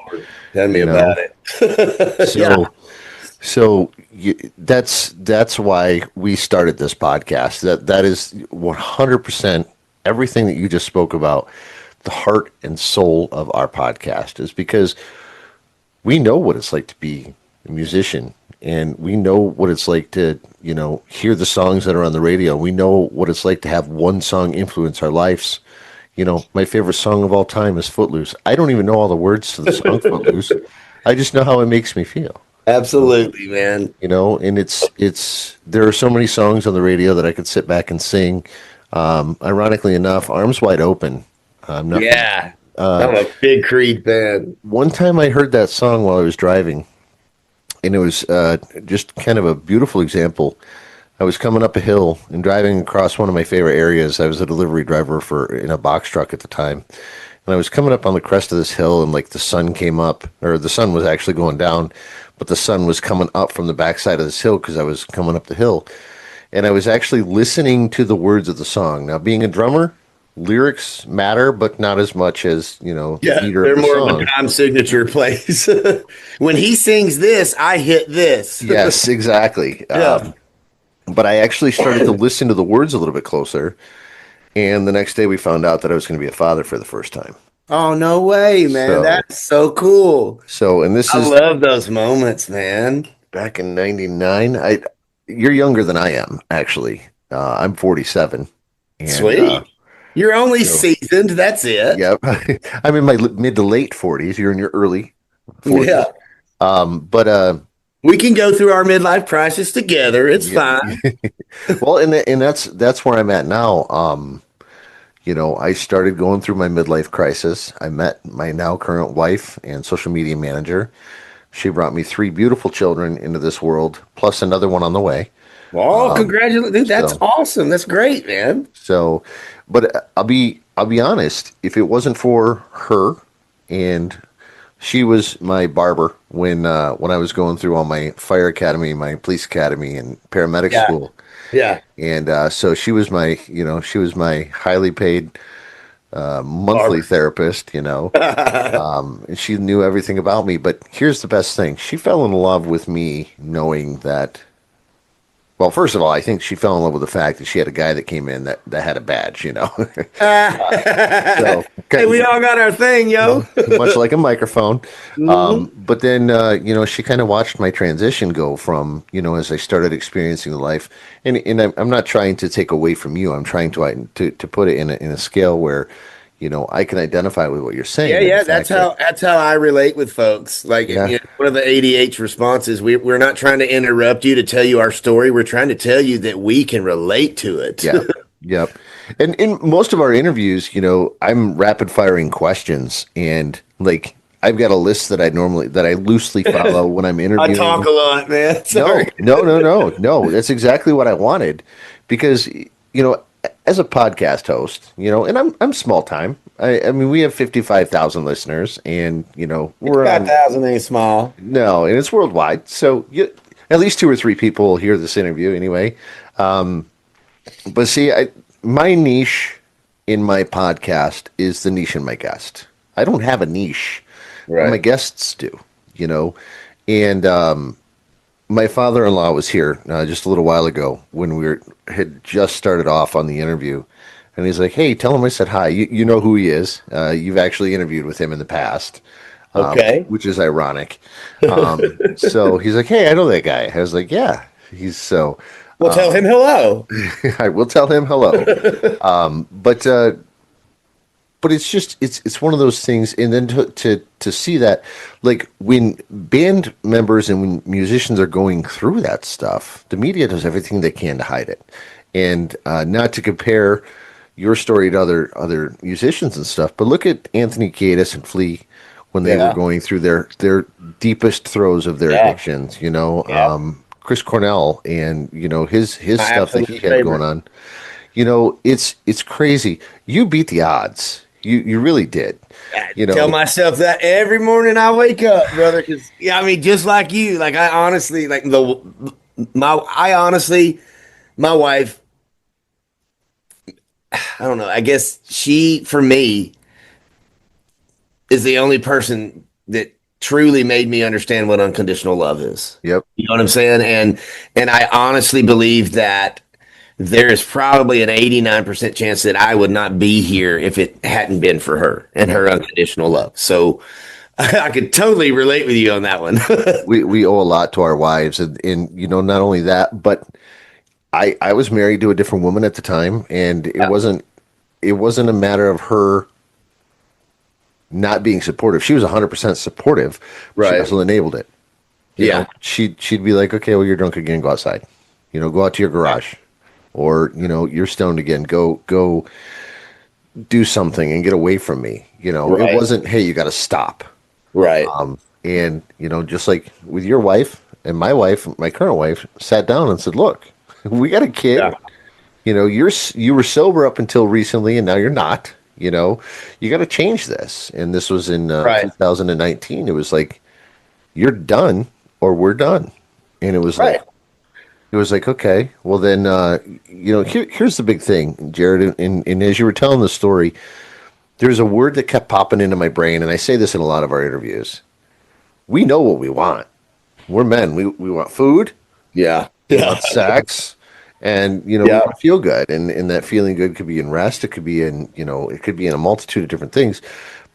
Tell me You about know. it. Yeah, So that's why we started this podcast. That is 100% everything that you just spoke about. The heart and soul of our podcast is because we know what it's like to be a musician, and we know what it's like to hear the songs that are on the radio. We know what it's like to have one song influence our lives. My favorite song of all time is Footloose. I don't even know all the words to the song Footloose. I just know how it makes me feel. absolutely, man. And it's there are so many songs on the radio that I could sit back and sing. Ironically enough, Arms Wide Open. I'm not Yeah, I'm a big Creed fan. One time I heard that song while I was driving, and it was just kind of a beautiful example. I was coming up a hill and driving across one of my favorite areas. I was a delivery driver in a box truck at the time, and I was coming up on the crest of this hill, and like the sun came up, or the sun was actually going down, but the sun was coming up from the backside of this hill because I was coming up the hill, and I was actually listening to the words of the song. Now, being a drummer, lyrics matter, but not as much as the Yeah, meter of they're the more of a song. time signature place. When he sings this, I hit this. Yes, exactly. Yeah. But I actually started to listen to the words a little bit closer, and the next day we found out that I was going to be a father for the first time. Oh, no way, man. So, That's so cool. and this I is love those moments, man. back in '99. You're younger than I am, actually. I'm 47, and Sweet. You're only so seasoned. That's it. yeah, I'm in my mid to late 40s. You're in your early 40s. Yeah. But We can go through our midlife crisis together. It's yeah, fine. well, and that's where I'm at now. I started going through my midlife crisis. I met my now current wife and social media manager. She brought me three beautiful children into this world, plus another one on the way. Oh, congratulations. Dude, that's So, awesome. That's great, man. so, but I'll be honest. If it wasn't for her, and she was my barber when I was going through all my fire academy, my police academy, and paramedic Yeah. school, Yeah. and so she was my highly paid monthly Barber. therapist. And she knew everything about me. But here's the best thing: she fell in love with me, knowing that. Well, first of all, I think she fell in love with the fact that she had a guy that came in that had a badge. So Hey, we all got our thing, yo. much like a microphone. Mhm. But then, she kind of watched my transition go from, as I started experiencing the life. And I'm not trying to take away from you. I'm trying to put it in a scale where, I can identify with what you're saying. Yeah, And the yeah, that's fact that, how I relate with folks. Like, yeah, one of the ADH responses, we're not trying to interrupt you to tell you our story. We're trying to tell you that we can relate to it. yeah, yep. And in most of our interviews, I'm rapid firing questions, and like I've got a list that I loosely follow when I'm I talk interviewing. a lot, man. No, Sorry. no, no, no, no. That's exactly what I wanted, because as a podcast host, and I'm small time. I mean, we have 55,000 listeners, and we're on 5,000 ain't small. no, and it's worldwide. So at least two or three people will hear this interview anyway. But see, my niche in my podcast is the niche in my guest. I don't have a niche, but my Right. guests do. You know, and my father-in-law was here just a little while ago when had just started off on the interview, and he's like, "Hey, tell him I said hi. You know who he is. You've actually interviewed with him in the past, Okay. which is ironic." So he's like, "Hey, I know that guy." I was like, "Yeah." He's so Well, tell him hello. I will tell him hello. But it's one of those things, and then to see that, like when band members and when musicians are going through that stuff, the media does everything they can to hide it, and not to compare your story to other musicians and stuff. But look at Anthony Kiedis and Flea when they were Yeah. going through their deepest throes of their Yeah. addictions. Yeah. Chris Cornell and his My stuff that absolute he had favorite. going on. It's crazy. You beat the odds. You really did. I You tell know, myself that every morning I wake up, brother. Because yeah, I mean, just like you, like I honestly, like I honestly, my wife, I don't know. I guess she, for me, is the only person that truly made me understand what unconditional love is. yep. You know what I'm saying? And I honestly believe that there is probably an 89% chance that I would not be here if it hadn't been for her and her unconditional love. So I could totally relate with you on that one. We owe a lot to our wives, and not only that, but I was married to a different woman at the time, and it Yeah. wasn't a matter of her not being supportive. She was 100% supportive. She Right. also enabled it. Yeah. She'd be like, "Okay, well, you're drunk again. Go outside. Go out to your garage, or you're stoned again. Go do something and get away from me." It Right. wasn't, "Hey, you got to stop." Right. And just like with your wife and my wife, my current wife, sat down and said, "Look, we got a kid. Yeah. You were sober up until recently, and now you're not. you know, you got to change this. And this was in Right. 2019. It was like, you're done or we're done. And Right. it was like, okay, well then, here's the big thing, Jared. And as you were telling the story, there's a word that kept popping into my brain. And I say this in a lot of our interviews. We know what we want. We're men. We want food. Yeah. We Yeah. want sex. And, we Yeah. want to feel good. And that feeling good could be in rest. It could be in, it could be in a multitude of different things.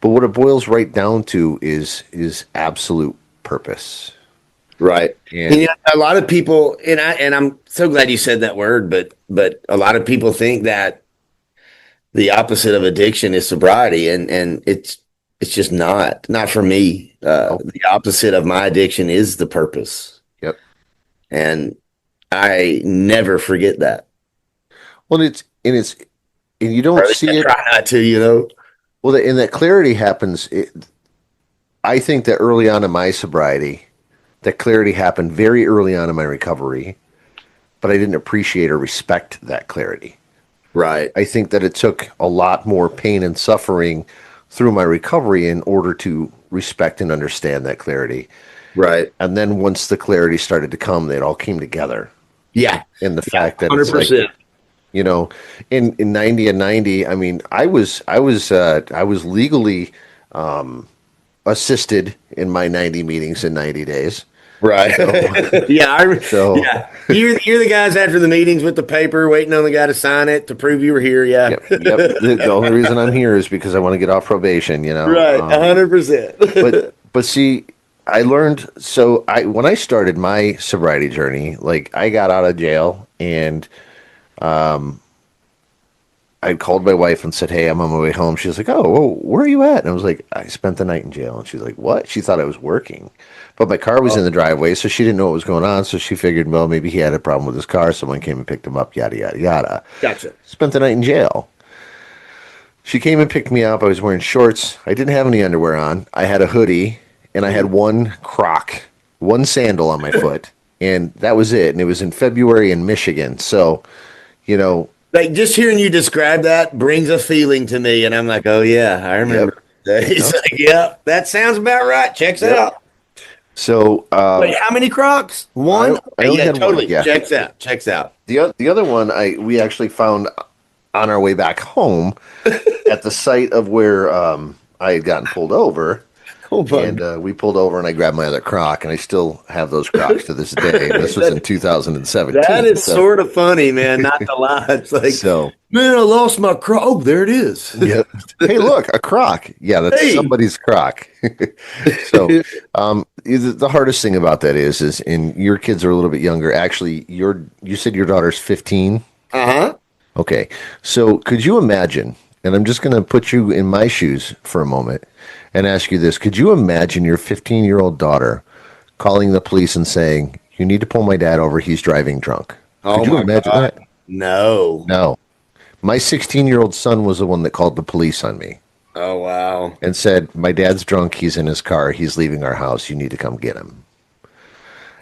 But what it boils right down to is absolute purpose. Right. And And a lot of people, and I'm so glad you said that word, but a lot of people think that the opposite of addiction is sobriety, and it's just not for me. oh, The opposite of my addiction is the purpose, yep. and I never forget that. Well, and you Or don't at least I see it. try not to. Well, and that clarity happens. I think that early on in my sobriety, that clarity happened very early on in my recovery, but I didn't appreciate or respect that clarity. Right. I think that it took a lot more pain and suffering through my recovery in order to respect and understand that clarity. Right. And then once the clarity started to come, they all came together. Yeah. And the Yeah. fact that it's like, 100%. you know, in 90 and 90, I mean, I was legally assisted in my 90 meetings in 90 days. Right. So, Yeah. so Yeah. You're the guys after the meetings with the paper, waiting on the guy to sign it to prove you were here. Yeah. yep, yep. The only reason I'm here is because I want to get off probation. Right. 100%. But see, I learned so I when I started my sobriety journey, like I got out of jail and I called my wife and said, "Hey, I'm on my way home." She was like, "Oh, whoa, where are you at?" And I was like, "I spent the night in jail." And she's like, "What?" She thought I was working, but my car was in the driveway, so she didn't know what was going on. So she figured, well, maybe he had a problem with his car. Someone came and picked him up. Yada yada yada. Gotcha. Spent the night in jail. She came and picked me up. I was wearing shorts. I didn't have any underwear on. I had a hoodie and I had one croc, one sandal on my foot, and that was it. And it was in February in Michigan. So, you know, Like just hearing you describe that brings a feeling to me, and I'm like, oh yeah, I yep, remember. It's yep, like, yeah, that sounds about right. Checks yep. out. So, Wait, how many Crocs? One? I Okay, only yeah, had one. totally. Yeah. Checks out. Checks out. The other one we actually found on our way back home at the site of where I had gotten pulled over. Oh my And God. we pulled over and I grabbed my other Croc, and I still have those Crocs to this day. This was in That 2017. is So, sort of funny, man. Not to lie. It's like, so man, I lost my Croc. Oh, there it is. yep. Hey, look, a Croc. Yeah, that's Hey. somebody's Croc. So, the hardest thing about that is, and your kids are a little bit younger. Actually, you said your daughter's 15. Uh-huh. Okay, so could you imagine? And I'm just going to put you in my shoes for a moment and ask you this: could you imagine your 15-year-old daughter calling the police and saying, "You need to pull my dad over. He's driving drunk"? Oh Could you my imagine God. that? No. No. My 16-year-old son was the one that called the police on me Oh wow. and said, "My dad's drunk. He's in his car. He's leaving our house. You need to come get him."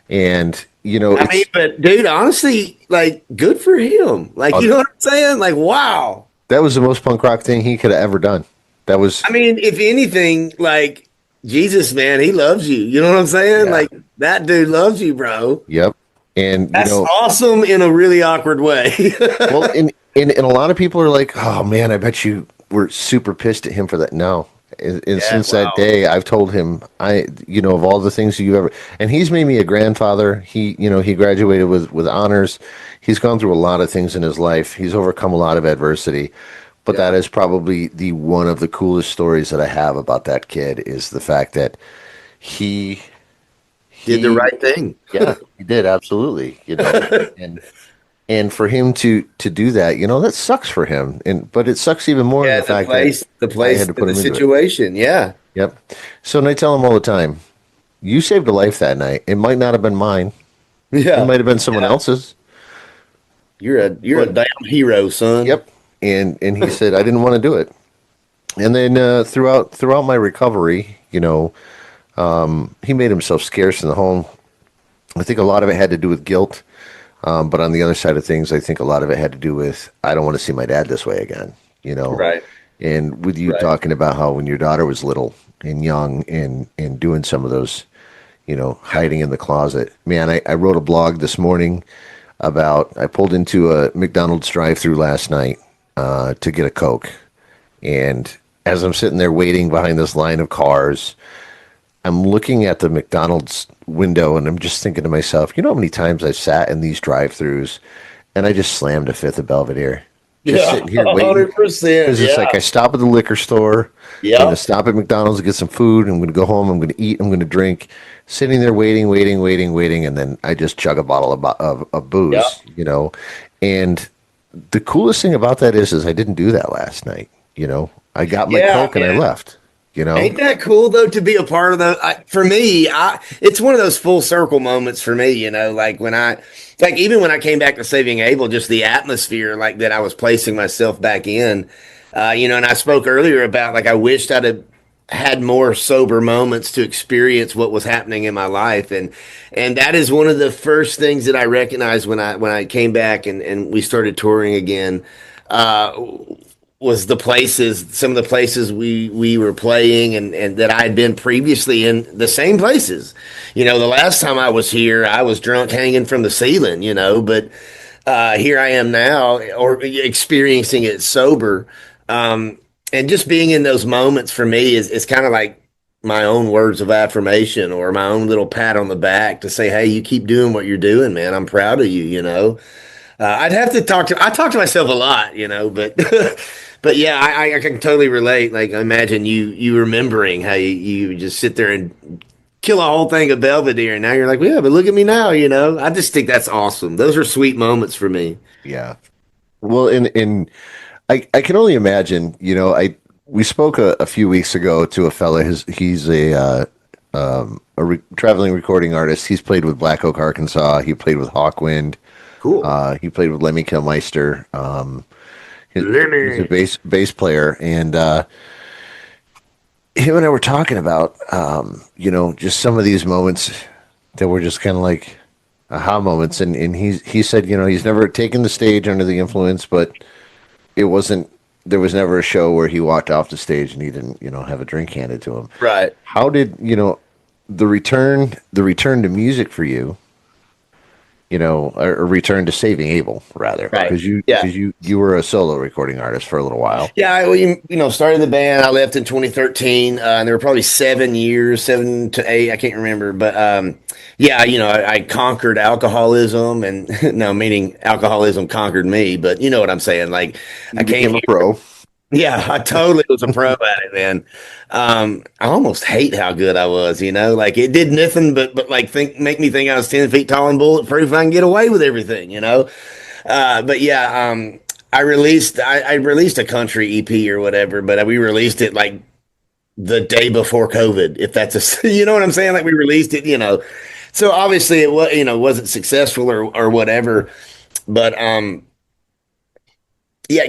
And I mean, but dude, honestly, like, good for him. Like, uh, you know what I'm saying? Like, wow. that was the most punk rock thing he could have ever done. That was, I mean, if anything, like Jesus, man, he loves you. You know what I'm saying? yeah, Like that dude loves you, bro. yep. And That's awesome in a really awkward way. well, and a lot of people are like, "Oh man, I bet you were super pissed at him for that." No, and Yeah, since that wow. day, I've told him, of all the things you ever, and he's made me a grandfather. He graduated with honors. He's gone through a lot of things in his life. He's overcome a lot of adversity. But that Yeah. is probably the one of the coolest stories that I have about that kid is the fact that he Did the he right thing. yeah, he did absolutely, and for him to do that, that sucks for him, and but it sucks even more in Yeah, the fact that the I place, had to put the him into it. situation. Yeah. Yep. So and I tell him all the time, you saved a life that night. It might not have been mine. It Yeah. might have been someone Yeah. else's. You're a But damn hero, son. yep. And he said I didn't want to do it. And then throughout my recovery, he made himself scarce in the home. I think a lot of it had to do with guilt. But on the other side of things, I think a lot of it had to do with I don't want to see my dad this way again. Right. And with you Right. talking about how when your daughter was little and young and doing some of those, hiding in the closet. Man, I wrote a blog this morning about I pulled into a McDonald's drive-through last night to get a Coke. And as I'm sitting there waiting behind this line of cars, I'm looking at the McDonald's window and I'm just thinking to myself, you know how many times I've sat in these drive-throughs and I just slammed a fifth of Belvedere, just Yeah, sitting here waiting. 100%. Because it's Yeah. like I stop at the liquor store, I'm going to Yep. stop at McDonald's to get some food. I'm going to go home. I'm going to eat. I'm going to drink. Sitting there waiting, waiting, waiting, waiting, and then I just chug a bottle of booze, Yep. And the coolest thing about that is I didn't do that last night. I got my Yeah, Coke and I man. left. You know, Ain't that cool though to be a part of the for me, it's one of those full circle moments for me, like like even when I came back to Saving Abel, just the atmosphere like that I was placing myself back in. And I spoke earlier about like I wished I'd have had more sober moments to experience what was happening in my life, and that is one of the first things that I recognized when I came back and we started touring again. Uh, was some of the places we were playing and that I had been previously in the same places. The last time I was here, I was drunk hanging from the ceiling, but here I am now, or experiencing it sober. And just being in those moments for me is kind of like my own words of affirmation or my own little pat on the back to say, hey, you keep doing what you're doing, man. I'm proud of you. I'd have to I talk to myself a lot, but, but yeah, I can totally relate. Like, imagine you remembering how you just sit there and kill a whole thing of Belvedere. And now you're like, well, yeah, but look at me now. I just think that's awesome. Those are sweet moments for me. yeah. Well, and I can only imagine. We spoke a few weeks ago to a fella. He's a traveling recording artist. He's played with Black Oak, Arkansas. He played with Hawkwind. Cool. He played with Lemmy Kilmister. He's a Lemmy. bass player, and him and I were talking about just some of these moments that were just kind of like aha moments, and he said he's never taken the stage under the influence, but it wasn't. There was never a show where he walked off the stage and he didn't have a drink handed to him. Right. How did the return to music for you? Or return to Saving Abel rather, Right. because you Yeah. because you were a solo recording artist for a little while. Yeah, started the band. I left in 2013, and there were probably 7 years, 7 to 8, I can't remember. But yeah, I conquered alcoholism, and no, meaning alcoholism conquered me. But you know what I'm saying? Like, I You came became a here. pro. Yeah, I totally was a pro at it, man. I almost hate how good I was. Like it did nothing but like make me think I was 10 feet tall and bulletproof. I can get away with everything. But yeah, I released a country EP or whatever, but we released it like the day before COVID, if that's you know what I'm saying? Like we released it. So obviously it was, wasn't successful or whatever. But yeah,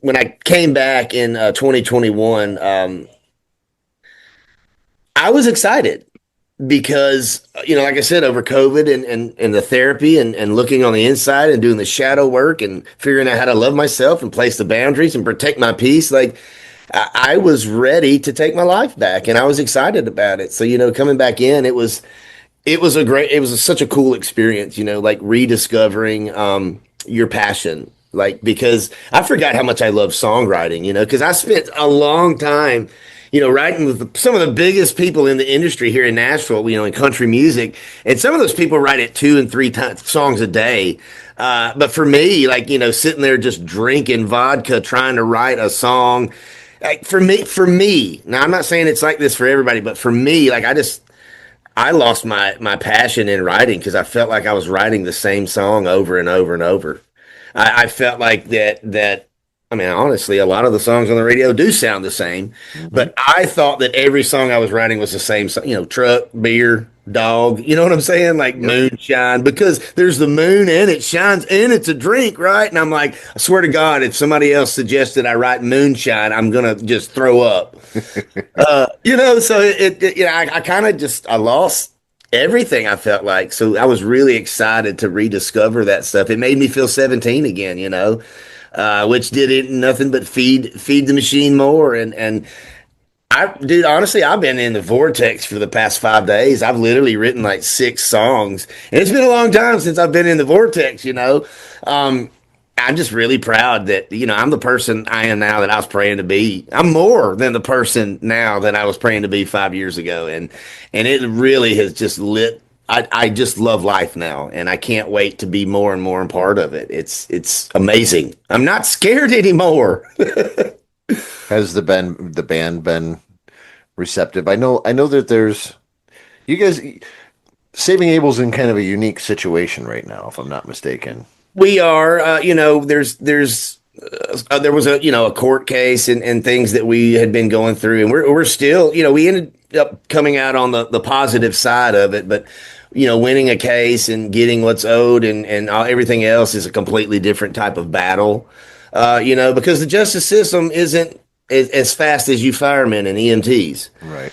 when I came back in 2021, I was excited because like I said, over COVID and the therapy and looking on the inside and doing the shadow work and figuring out how to love myself and place the boundaries and protect my peace, like I was ready to take my life back and I was excited about it. So coming back in, it was such a cool experience, like rediscovering your passion. Like, because I forgot how much I love songwriting, because I spent a long time, writing with some of the biggest people in the industry here in Nashville, in country music. And some of those people write it 2 and 3 songs a day. But for me, like, sitting there just drinking vodka, trying to write a song, like for me, now I'm not saying it's like this for everybody, but for me, like, I lost my passion in writing because I felt like I was writing the same song over and over and over. I felt like that. I mean, honestly, a lot of the songs on the radio do sound the same, Hmm. but I thought that every song I was writing was the same song. Truck, beer, dog. You know what I'm saying? Like Yep. moonshine, because there's the moon and it shines and it's a drink, right? And I'm like, I swear to God, if somebody else suggested I write moonshine, I'm gonna just throw up. So I kind of just I lost everything. I felt like, so I was really excited to rediscover that stuff. It made me feel 17 again. which did it nothing but feed the machine more. And dude, honestly, I've been in the vortex for the past 5 days. I've literally written like 6 songs, and it's been a long time since I've been in the vortex. I'm just really proud that I'm the person I am now that I was praying to be. I'm more than the person now that I was praying to be 5 years ago, and it really has just lit. I just love life now, and I can't wait to be more and more a part of it. It's amazing. I'm not scared anymore. Has the band been receptive? I know that there's you guys Saving Abel's in kind of a unique situation right now, if I'm not mistaken. We are, there was a court case and things that we had been going through, and we're still, we ended up coming out on the positive side of it, but winning a case and getting what's owed and everything else is a completely different type of battle, because the justice system isn't as fast as you firemen and EMTs. Right.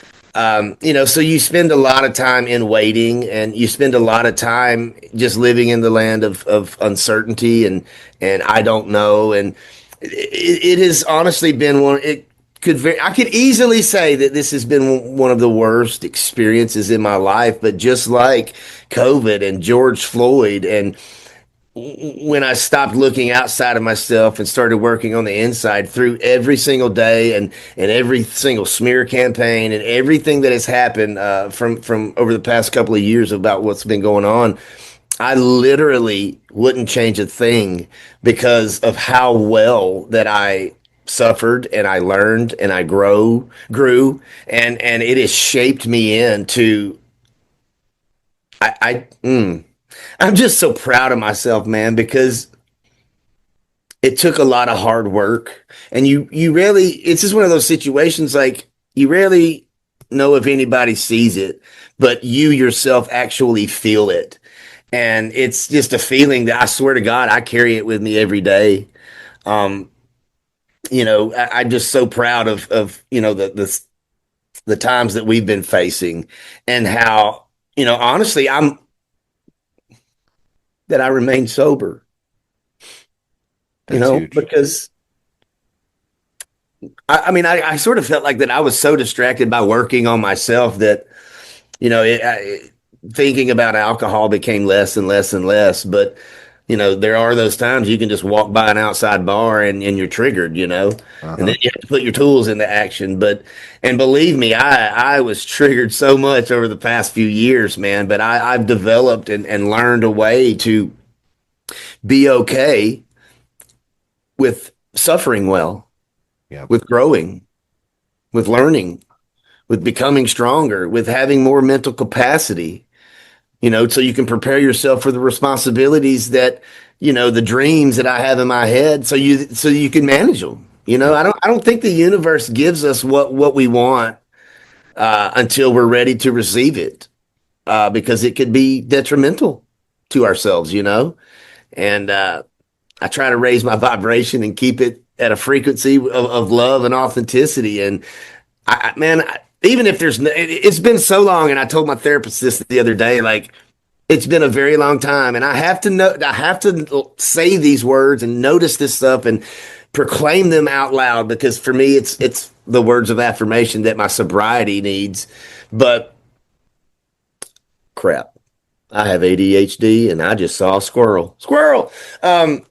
So you spend a lot of time in waiting, and you spend a lot of time just living in the land of uncertainty and I don't know. And it has honestly been I could easily say that this has been one of the worst experiences in my life, but just like COVID and George Floyd, and when I stopped looking outside of myself and started working on the inside through every single day and every single smear campaign and everything that has happened from over the past couple of years about what's been going on, I literally wouldn't change a thing because of how well that I suffered and I learned and I grew, and it has shaped me into I'm just so proud of myself, man, because it took a lot of hard work. And you really, it's just one of those situations like you rarely know if anybody sees it, but you yourself actually feel it. And it's just a feeling that I swear to God, I carry it with me every day. Um, I'm just so proud of the times that we've been facing, and how, honestly, that I remain sober, That's huge. because I sort of felt like that I was so distracted by working on myself that, thinking about alcohol became less and less and less. But, there are those times you can just walk by an outside bar and you're triggered, and Uh-huh. then you have to put your tools into action. And believe me, I was triggered so much over the past few years, man, but I've developed and learned a way to be okay with suffering well, Yeah. with growing, with learning, with becoming stronger, with having more mental capacity, so you can prepare yourself for the responsibilities that, the dreams that I have in my head, so you can manage them. Yep. I don't think the universe gives us what we want until we're ready to receive it, because it could be detrimental to ourselves, and I try to raise my vibration and keep it at a frequency of love and authenticity. And man, even if it's been so long, and I told my therapist this the other day, like, it's been a very long time, and I have to say these words and notice this stuff and proclaim them out loud, because for me, it's the words of affirmation that my sobriety needs. But crap, I have ADHD, and I just saw a squirrel. Squirrel. Well,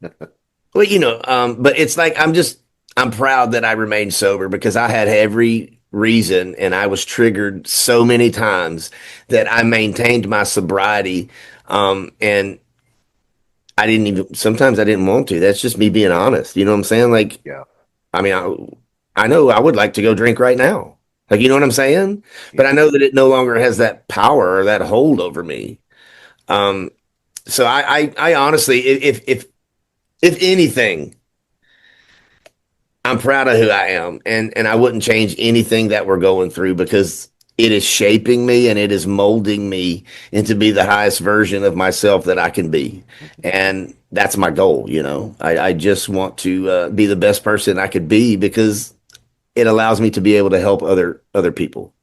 but it's like I'm proud that I remained sober, because I had every reason, and I was triggered so many times that I maintained my sobriety. And sometimes I didn't want to. That's just me being honest. You know what I'm saying? Like, Yeah. I mean, I know I would like to go drink right now. Like, you know what I'm saying? But Yeah. I know that it no longer has that power or that hold over me. Um, so I honestly, if anything, I'm proud of who I am, and I wouldn't change anything that we're going through, because it is shaping me and it is molding me into be the highest version of myself that I can be. And that's my goal. I just want to be the best person I could be, because it allows me to be able to help other people.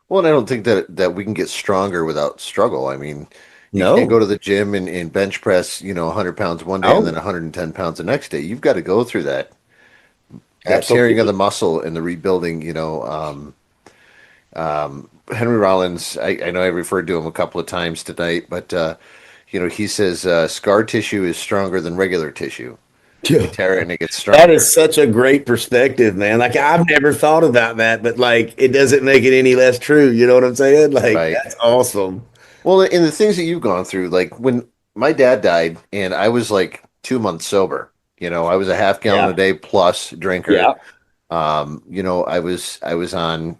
Well, and I don't think that we can get stronger without struggle. I mean, You can't go No. to the gym and bench press, 100 pounds one day and then Oh, 110 pounds the next day. You've got to go through that tearing of the absolutely. muscle and the rebuilding. Henry Rollins, I know I referred to him a couple of times tonight, but he says scar tissue is stronger than regular tissue. You Yeah. tear it and it gets That stronger. is such a great perspective, man. Like Yeah. I've never thought about that, but like it doesn't make it any less true. You know what I'm saying? Like Right. that's awesome. Well, and the things that you've gone through, like when my dad died and I was like 2 months sober, I was a half gallon Yeah. a day plus drinker. Yeah. I was on,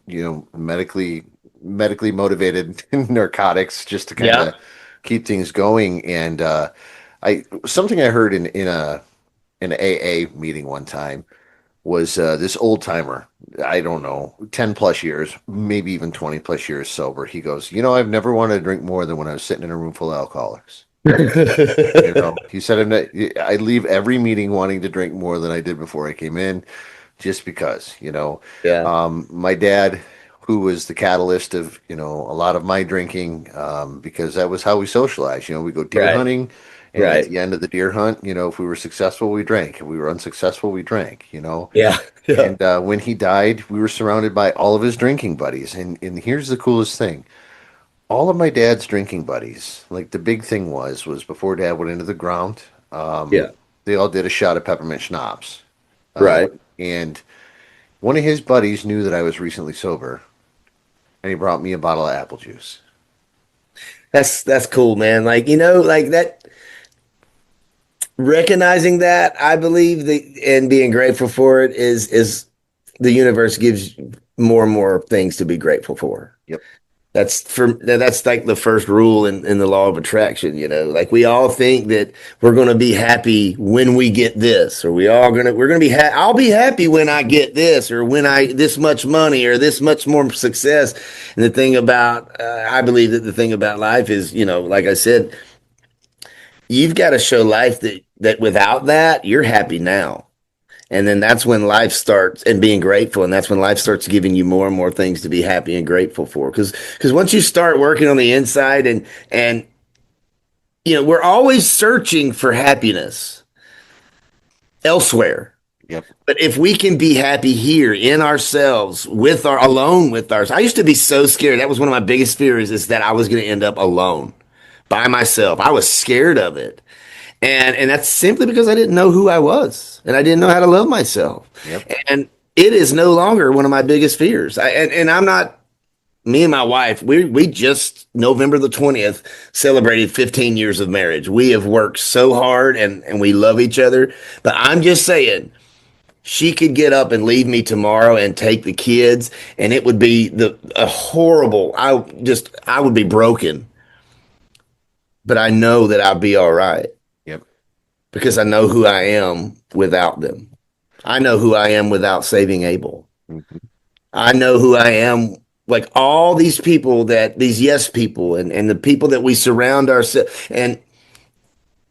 medically motivated narcotics just to kind Yeah. of keep things going. And I something I heard in an AA meeting one time was this old timer. I don't know, 10 plus years, maybe even 20 plus years sober. He goes, I've never wanted to drink more than when I was sitting in a room full of alcoholics. He said, I leave every meeting wanting to drink more than I did before I came in, just because. Yeah. My dad, who was the catalyst of, a lot of my drinking, because that was how we socialized. We go deer Right. hunting, and at Right. the end of the deer hunt, if we were successful, we drank. If we were unsuccessful, we drank. Yeah. Yeah. And when he died, we were surrounded by all of his drinking buddies. And here's the coolest thing. All of my dad's drinking buddies, like the big thing was before dad went into the ground, Yeah. they all did a shot of peppermint schnapps. Right. And one of his buddies knew that I was recently sober, and he brought me a bottle of apple juice. That's cool, man. Like, like that recognizing that, I believe that and being grateful for it is the universe gives more and more things to be grateful for. Yep. That's like the first rule in the law of attraction. Like we all think that we're going to be happy when we get this, or we're going to I'll be happy when I get this, or when I this much money or this much more success. And the thing about I believe that the thing about life is, like I said, you've got to show life that without that, you're happy now. And then that's when life starts and being grateful. And that's when life starts giving you more and more things to be happy and grateful for. Because once you start working on the inside and we're always searching for happiness elsewhere. Yep. But if we can be happy here in ourselves alone with ours, I used to be so scared. That was one of my biggest fears, is that I was going to end up alone by myself. I was scared of it. And that's simply because I didn't know who I was and I didn't know how to love myself. Yep. And it is no longer one of my biggest fears. And I'm not, me and my wife, we just November the 20th celebrated 15 years of marriage. We have worked so hard and we love each other. But I'm just saying, she could get up and leave me tomorrow and take the kids, and it would be a horrible, I would be broken. But I know that I'll be all right, Yep. because I know who I am without them. I know who I am without Saving Abel. Mhm. I know who I am, like all these people, these yes people, and the people that we surround ourselves. And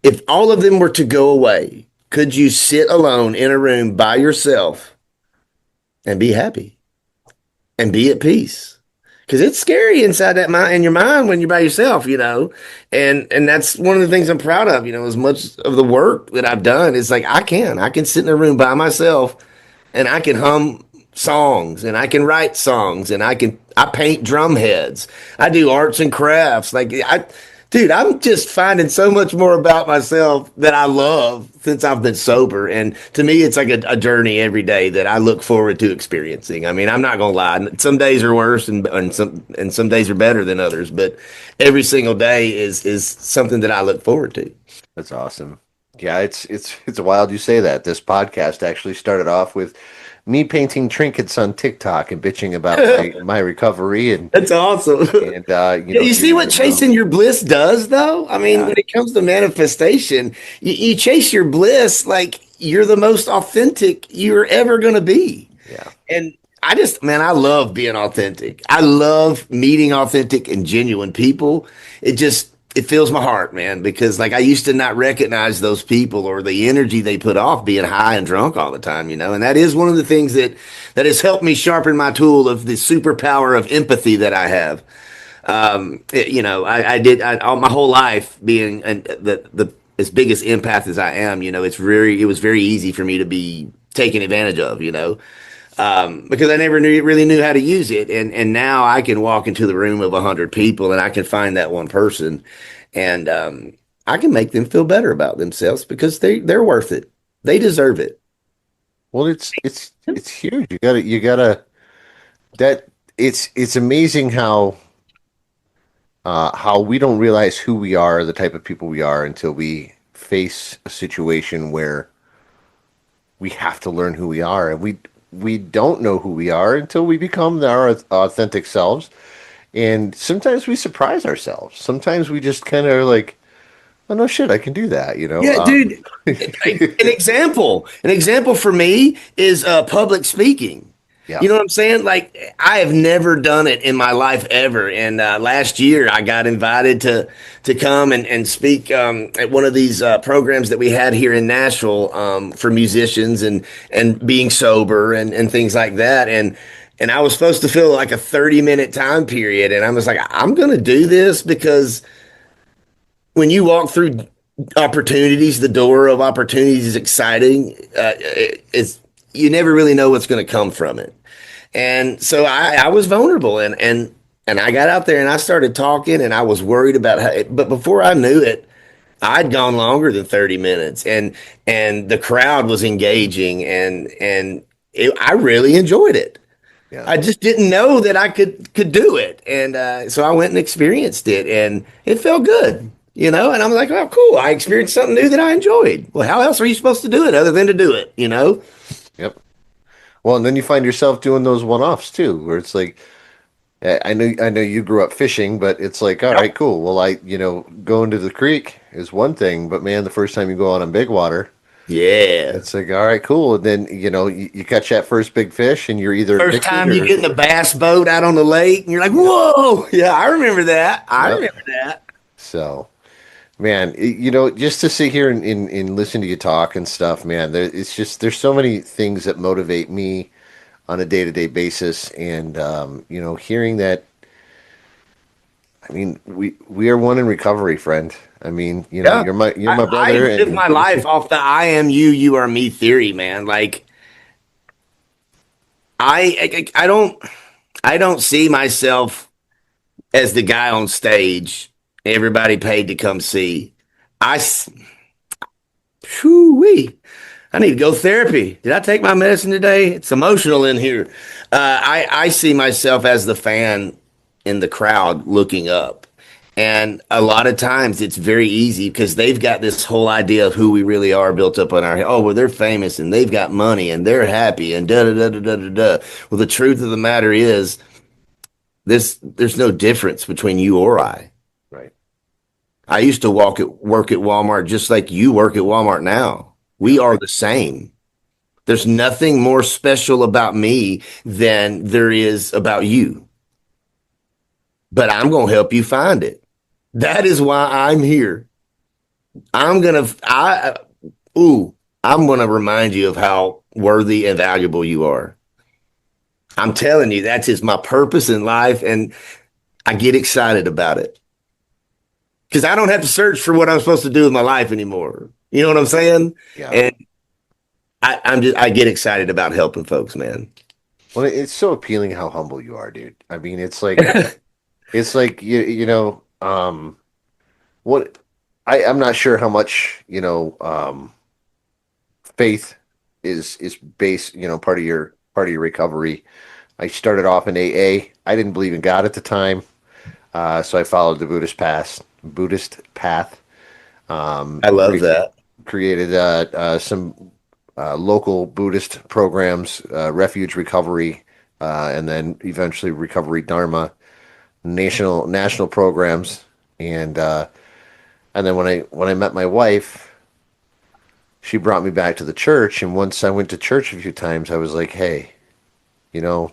if all of them were to go away, could you sit alone in a room by yourself and be happy and be at peace? Because it's scary inside that mind, in your mind, when you're by yourself. And that's one of the things I'm proud of. As much of the work that I've done is like I can sit in a room by myself and I can hum songs and I can write songs and I paint drum heads. I do arts and crafts. Dude, I'm just finding so much more about myself that I love since I've been sober. And to me, it's like a journey every day that I look forward to experiencing. I mean, I'm not gonna lie. Some days are worse and some days are better than others, but every single day is something that I look forward to. That's awesome. Yeah, it's wild you say that. This podcast actually started off with me painting trinkets on TikTok and bitching about my recovery and That's awesome. and Yeah, you here see we what are now. chasing your bliss does, though? I mean, Yeah. when it comes to manifestation, you chase your bliss like you're the most authentic you're ever going to be. Yeah. And man, I love being authentic. I love meeting authentic and genuine people. It fills my heart, man, because like I used to not recognize those people or the energy they put off being high and drunk all the time. And that is one of the things that has helped me sharpen my tool of the superpower of empathy that I have. All my whole life being the as big as empath as I am, it was very easy for me to be taken advantage of, because I never really knew how to use it. And now I can walk into the room of 100 people and I can find that one person, and I can make them feel better about themselves because they're worth it. They deserve it. Well, it's huge. You gotta that it's amazing how we don't realize who we are, the type of people we are, until we face a situation where we have to learn who we are, and we don't know who we are until we become our authentic selves. And sometimes we surprise ourselves. Sometimes we just kind of like, oh no, shit, I can do that. Yeah, dude. An example for me is public speaking. Yeah, You know what I'm saying? Like, I have never done it in my life ever. And last year, I got invited to come and speak at one of these programs that we had here in Nashville, for musicians and being sober and things like that. And I was supposed to fill like a 30-minute time period, and I was like, I'm going to do this because when you walk through opportunities, the door of opportunities is exciting. It's You never really know what's going to come from it. And so I was vulnerable, and I got out there and I started talking, and I was worried about but before I knew it, I'd gone longer than 30 minutes, and the crowd was engaging, I really enjoyed it. yeah, I just didn't know that I could do it, and so I went and experienced it, and it felt good, And I'm like, oh, cool! I experienced something new that I enjoyed. Well, how else are you supposed to do it other than to do it? yep. Well, and then you find yourself doing those one-offs too, where it's like, I know you grew up fishing, but it's like, all right, cool. Well, going to the creek is one thing, but man, the first time you go out on big water, Yeah. it's like, all right, cool. And then, you catch that first big fish and you're either First addicted time you or, get in the bass boat out on the lake, and you're like, whoa, yeah, I remember that. I yep. remember that. So, man, just to sit here and listen to you talk and stuff, man, there's so many things that motivate me on a day-to-day basis. And, hearing that, I mean, we are one in recovery, friend. I mean, Yeah. you're my I brother, live and my life off the I am you, you are me theory, man. Like, I don't see myself as the guy on stage everybody paid to come see. I, whoo-wee. I need to go therapy. Did I take my medicine today? It's emotional in here. I see myself as the fan in the crowd looking up. And a lot of times it's very easy because they've got this whole idea of who we really are built up on our head. Oh, well, they're famous and they've got money and they're happy and da da da da da da da. Well, the truth of the matter is there's no difference between you or I. right. I used to work at Walmart just like you work at Walmart now. We Yep. are the same. There's nothing more special about me than there is about you. But I'm going to help you find it. That is why I'm here. I'm going to I'm going to remind you of how worthy and valuable you are. I'm telling you, that's just my purpose in life, and I get excited about it because I don't have to search for what I'm supposed to do with my life anymore. You know what I'm saying? Yeah. And I get excited about helping folks, man. Well, it's so appealing how humble you are, dude. I mean, it's like what I'm not sure how much, faith is based, part of your recovery. I started off in AA. I didn't believe in God at the time, so I followed the Buddhist path. I love Cre- that. Created some local Buddhist programs, refuge recovery, and then eventually recovery Dharma, national programs, and then when I met my wife, she brought me back to the church, and once I went to church a few times, I was like, hey, you know,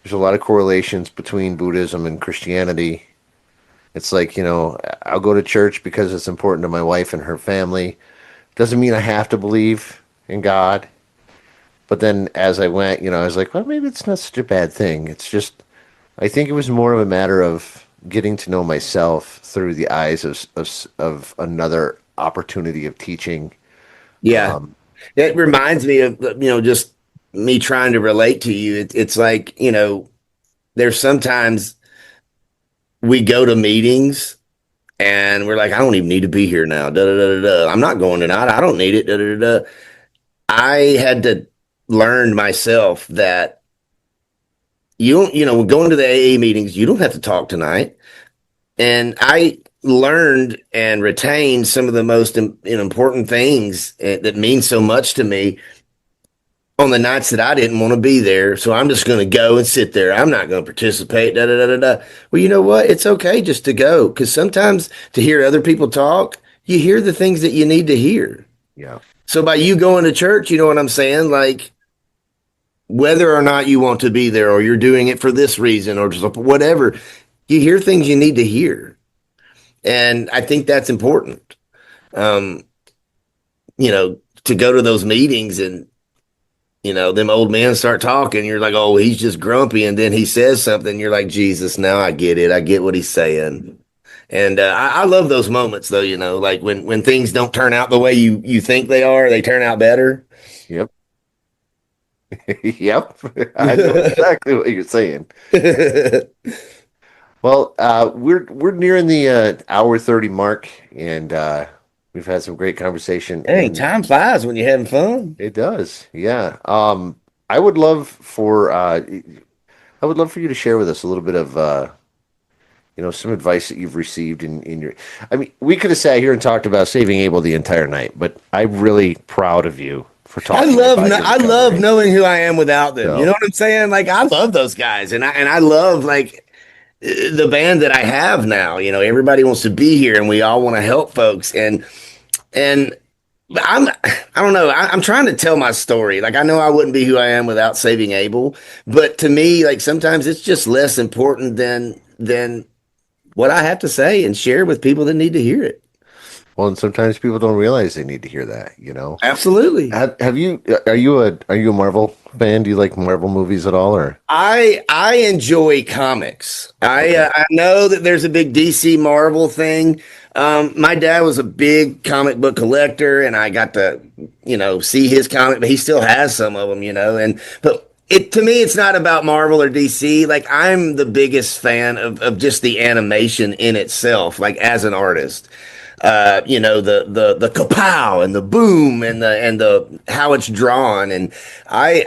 there's a lot of correlations between Buddhism and Christianity. It's like, I'll go to church because it's important to my wife and her family. Doesn't mean I have to believe in God. But then as I went, I was like, well, maybe it's not such a bad thing. It's just, I think it was more of a matter of getting to know myself through the eyes of another opportunity of teaching. Yeah. It reminds me of, just me trying to relate to you. It's like, there's sometimes we go to meetings and we're like, I don't even need to be here now. Da, da, da, da, da. I'm not going tonight. I don't need it. Da, da, da, da. I had to learn myself that you don't, going to the AA meetings, you don't have to talk tonight. And I learned and retained some of the most important things that mean so much to me on the nights that I didn't want to be there. So I'm just going to go and sit there. I'm not going to participate. Da, da, da, da, da. Well, you know what? It's okay just to go, because sometimes to hear other people talk, you hear the things that you need to hear. Yeah. So by you going to church, you know what I'm saying? Like, whether or not you want to be there, or you're doing it for this reason or just whatever, you hear things you need to hear. And I think that's important. Um, to go to those meetings and, them old men start talking, you're like, oh, he's just grumpy. And then he says something. You're like, Jesus, now I get it. I get what he's saying. And I love those moments, though, like when things don't turn out the way you think they are, they turn out better. Yep. Yep. I know exactly what you're saying. Well, we're nearing the hour 30 mark, and we've had some great conversation. Dang, And time flies when you're having fun. it does, yeah. I would love for you to share with us a little bit of some advice that you've received in your. I mean, we could have sat here and talked about Saving Abel the entire night, but I'm really proud of you for talking about your I love recovery. knowing who I am without them. You So, know what I'm saying? Like, I love those guys, and I love, like, the band that I have now. Everybody wants to be here, and we all want to help folks. And I don't know. I'm trying to tell my story. Like, I know I wouldn't be who I am without Saving Abel, but to me, like, sometimes it's just less important than what I have to say and share with people that need to hear it. well, and sometimes people don't realize they need to hear that. Absolutely. Have you are you a Marvel fan? Do you like Marvel movies at all, or? I enjoy comics. Okay. I know that there's a big DC Marvel thing. My dad was a big comic book collector, and I got to see his comic, but he still has some of them, and but. To me, it's not about Marvel or DC. Like, I'm the biggest fan of just the animation in itself, like, as an artist. The kapow and the boom and the how it's drawn. And I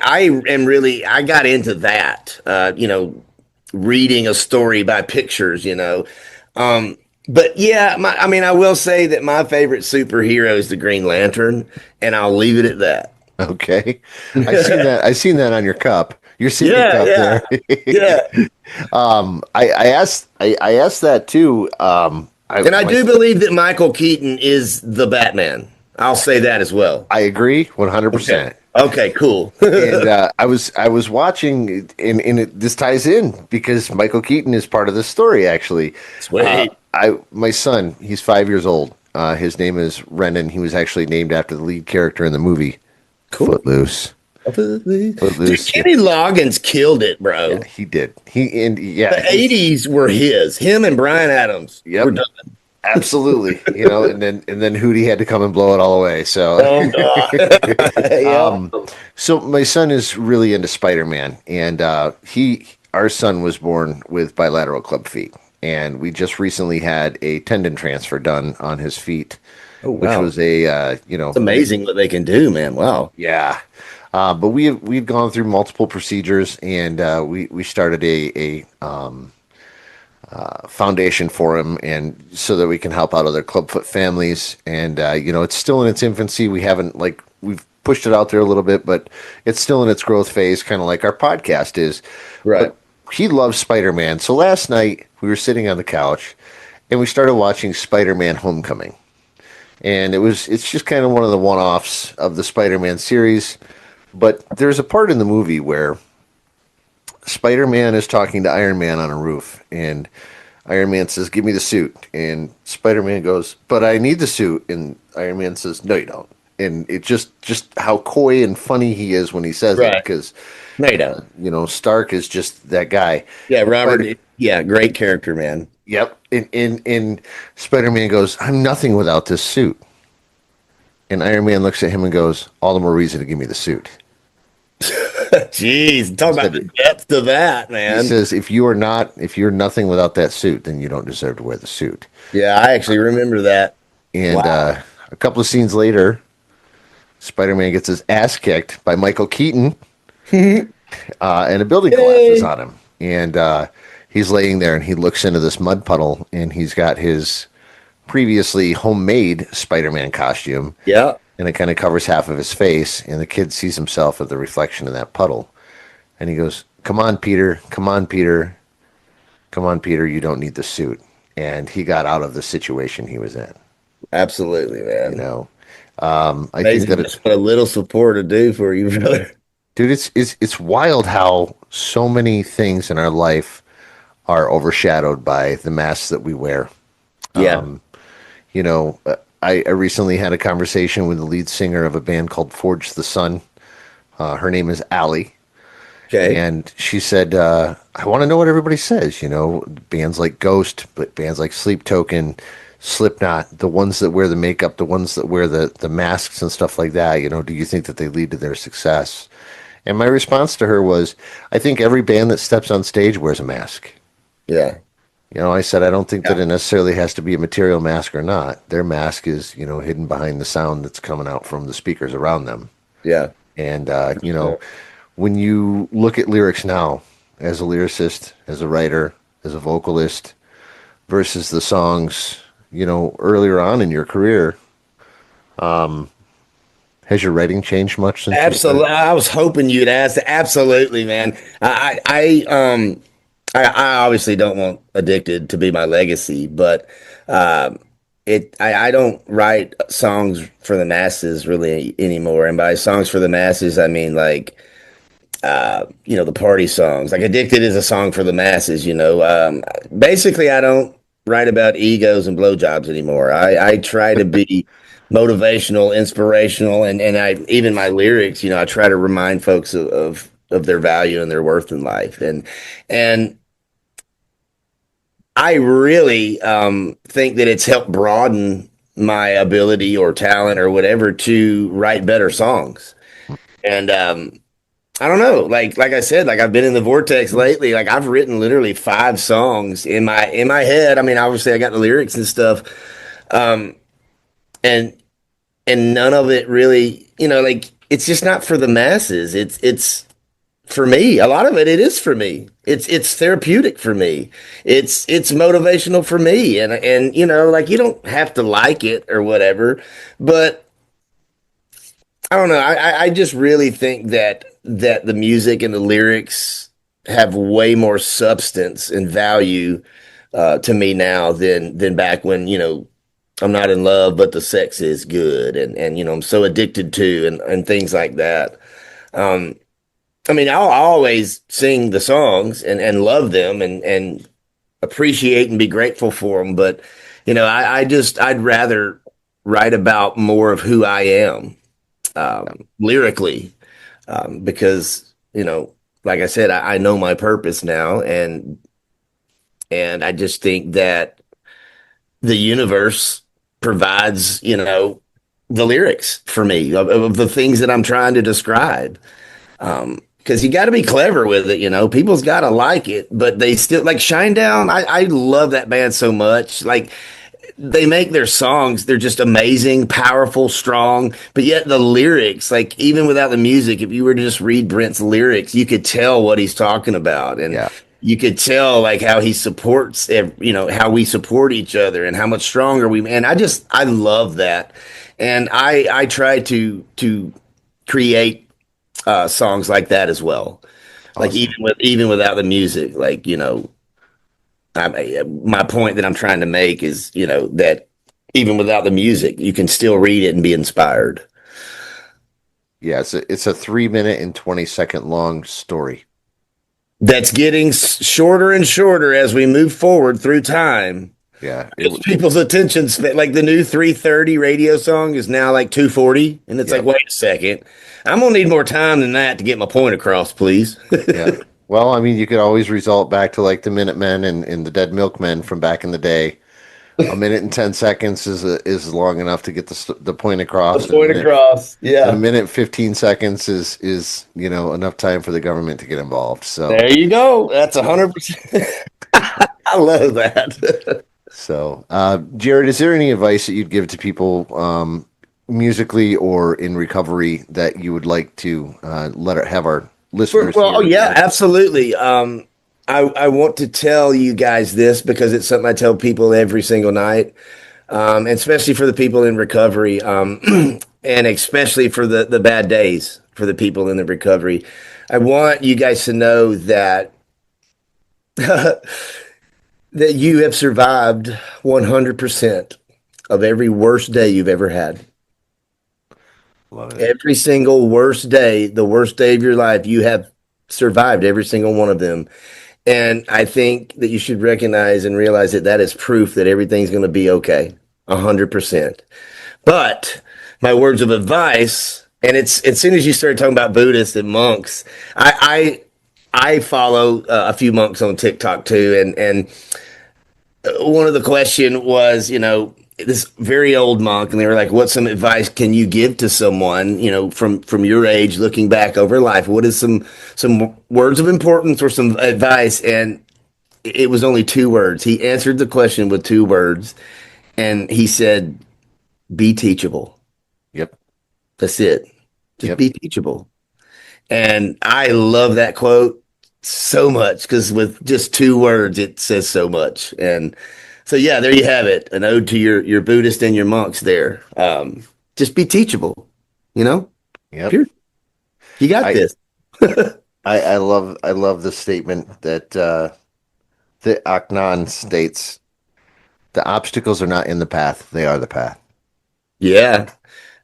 got into that, reading a story by pictures. But yeah, I will say that my favorite superhero is the Green Lantern, and I'll leave it at that. Okay. I seen that on your cup. Your sippy Yeah, cup yeah, there. yeah. I asked that too. And I do believe that Michael Keaton is the Batman. I'll say that as well. I agree Okay. 100%. Okay, cool. And I was watching, and this ties in because Michael Keaton is part of the story. Actually, Sweet. my son, he's 5 years old. His name is Renan. He was actually named after the lead character in the movie Cool. Footloose. Dude, Footloose. Kenny Loggins killed it, Yeah, bro. he did. Yeah, The 80s were his. Him and Brian Adams yep, were done. absolutely. And then Hootie had to come and blow it all away. So, Oh, God. Yeah. so my son is really into Spider-Man, and our son was born with bilateral club feet, and we just recently had a tendon transfer done on his feet, Oh, which wow. was a It's amazing what they can do, man. Wow. yeah. But we've gone through multiple procedures, and we started a foundation for him, and so that we can help out other clubfoot families. And it's still in its infancy. We've pushed it out there a little bit, but it's still in its growth phase, kind of like our podcast is. Right. But he loves Spider-Man. So last night we were sitting on the couch, and we started watching Spider-Man: Homecoming. And it's just kind of one of the one-offs of the Spider-Man series. But there's a part in the movie where Spider-Man is talking to Iron Man on a roof, and Iron Man says, "Give me the suit." And Spider-Man goes, "But I need the suit." And Iron Man says, "No, you don't." And it just how coy and funny he is when he says it, Right. because No, you don't. Stark is just that guy. Yeah, But Robert. Yeah, great character, man. Yep. And Spider-Man goes, I'm nothing without this suit. And Iron Man looks at him and goes, all the more reason to give me the suit. Jeez, He talk about the said, depth of that, he man. says, if you're nothing without that suit, then you don't deserve to wear the suit. Yeah, I actually remember that. And Wow. a couple of scenes later, Spider-Man gets his ass kicked by Michael Keaton, and a building collapses Yay. on him. And he's laying there, and he looks into this mud puddle, and he's got his previously homemade Spider-Man costume, Yeah. and it kind of covers half of his face. And the kid sees himself at the reflection in that puddle, and he goes, "Come on, Peter! Come on, Peter! Come on, Peter! You don't need the suit." And he got out of the situation he was in. Absolutely, You man. know, I think Amazing that just what a little support to do for you, brother. dude, it's wild how so many things in our life are overshadowed by the masks that we wear. Yeah. You know, I recently had a conversation with the lead singer of a band called Forge the Sun. Her name is Allie, Okay. and she said, "I want to know what everybody says." You know, bands like Ghost, but bands like Sleep Token, Slipknot, the ones that wear the makeup, the ones that wear the masks and stuff like that. You know, do you think that they lead to their success? And my response to her was, I think every band that steps on stage wears a mask. Yeah. You know, I said, I don't think that Yeah. it necessarily has to be a material mask or not. Their mask is, you know, hidden behind the sound that's coming out from the speakers around them. Yeah. And, you know, when you look at lyrics now, as a lyricist, as a writer, as a vocalist, versus the songs, you know, earlier on in your career, has your writing changed much since you started? Absolutely. I was hoping you'd ask. Absolutely, man. I obviously don't want Addicted to be my legacy, but I don't write songs for the masses really anymore. And by songs for the masses, I mean like the party songs. Like Addicted is a song for the masses, you know. Basically, I don't write about egos and blowjobs anymore. I try to be motivational, inspirational, and I even my lyrics, you know, I try to remind folks of their value and their worth in life. And I really think that it's helped broaden my ability or talent or whatever to write better songs. And I don't know. Like I said, like I've been in the vortex lately. Like I've written literally 5 songs in my head. I mean, obviously I got the lyrics and stuff. Um, and and none of it really, you know, like it's just not for the masses. It's for me. A lot of it is for me. It's therapeutic for me. It's motivational for me. And you know, like you don't have to like it or whatever, but I don't know. I just really think that the music and the lyrics have way more substance and value to me now than back when, you know, I'm not in love, but the sex is good and you know, I'm so addicted to and things like that. Um, I mean, I'll always sing the songs and love them and appreciate and be grateful for them, but you know, I'd rather write about more of who I am lyrically because you know, like I said, I know my purpose now, and I just think that the universe provides, you know, the lyrics for me of the things that I'm trying to describe. Because you got to be clever with it, you know. People's got to like it, but they still like Shinedown. I love that band so much. Like they make their songs, they're just amazing, powerful, strong, but yet the lyrics, like even without the music, if you were to just read Brent's lyrics, you could tell what he's talking about. And Yeah. you could tell like how he supports, you know, how we support each other and how much stronger we, and I love that. And I try to create songs like that as well. Like Awesome. even without the music, like, you know, my point that I'm trying to make is, you know, that even without the music, you can still read it and be inspired. Yeah, it's a 3 minute and 20-second long story. That's getting shorter and shorter as we move forward through time. Yeah. Because people's attention span, like the new 3:30 radio song is now like 2:40, and it's like, Yep. wait a second, I'm gonna need more time than that to get my point across, please. Yeah. Well, I mean, you could always result back to like the Minutemen and the Dead Milkmen from back in the day. A minute and 10 seconds is long enough to get the point The across, point across. and a Yeah. minute 15 seconds is enough time for the government to get involved. So There you go. That's 100%. I love that. Jared, is there any advice that you'd give to people musically or in recovery that you would like to have our listeners Well, oh hear? yeah, absolutely. I want to tell you guys this because it's something I tell people every single night, and especially for the people in recovery, and especially for the bad days for the people in the recovery. I want you guys to know that that you have survived 100% of every worst day you've ever had. Love it. Every single worst day, the worst day of your life, you have survived every single one of them. And I think that you should recognize and realize that that is proof that everything's going to be okay, 100%. But my words of advice, and it's as soon as you start talking about Buddhists and monks, I follow a few monks on TikTok too, and one of the question was, this very old monk, and they were like, "What's some advice can you give to someone, from your age, looking back over life? What is some words of importance or some advice?" And it was only two words. He answered the question with two words, and he said, "Be teachable." Yep. That's it. Just Yep. be teachable. And I love that quote so much because with just two words, it says so much. And so, yeah, there you have it. An ode to your Buddhist and your monks there. Just be teachable, you know, Yep. period. You got I this. I love the statement that the Aknan states: the obstacles are not in the path; they are the path. Yeah.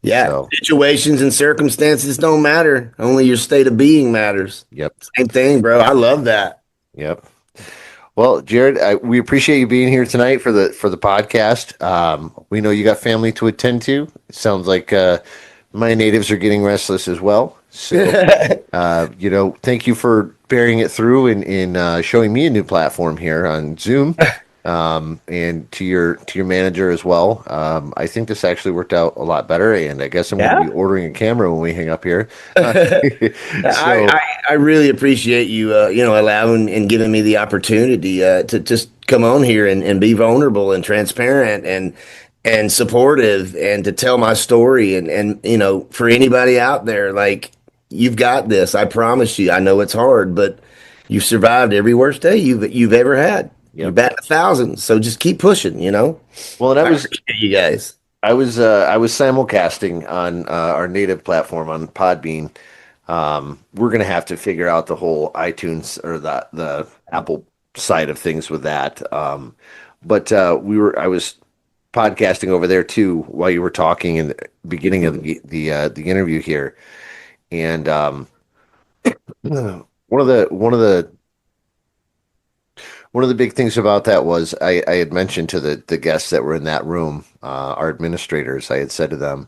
Yeah. So, Situations and circumstances don't matter. Only your state of being matters. yep. Same thing, bro. I love that. Yep. Well, Jared, we appreciate you being here tonight for the podcast. We know you got family to attend to. It sounds like my natives are getting restless as well. So, thank you for bearing it through and showing me a new platform here on Zoom. And to your manager as well. I think this actually worked out a lot better, and I guess I'm going Yeah. to be ordering a camera when we hang up here. I, So, I I really appreciate you allowing and giving me the opportunity to just come on here and be vulnerable and transparent and supportive and to tell my story and for anybody out there, like, you've got this. I promise you. I know it's hard, but you've survived every worst day you've ever had. You're yep. batting 1,000, so just keep pushing. Well, and I I was appreciate you guys. I was simulcasting on our native platform on Podbean. We're gonna have to figure out the whole iTunes or the Apple side of things with that. But I was podcasting over there too while you were talking in the beginning of the interview here, and one of the big things about that was I had mentioned to the guests that were in that room, our administrators. I had said to them,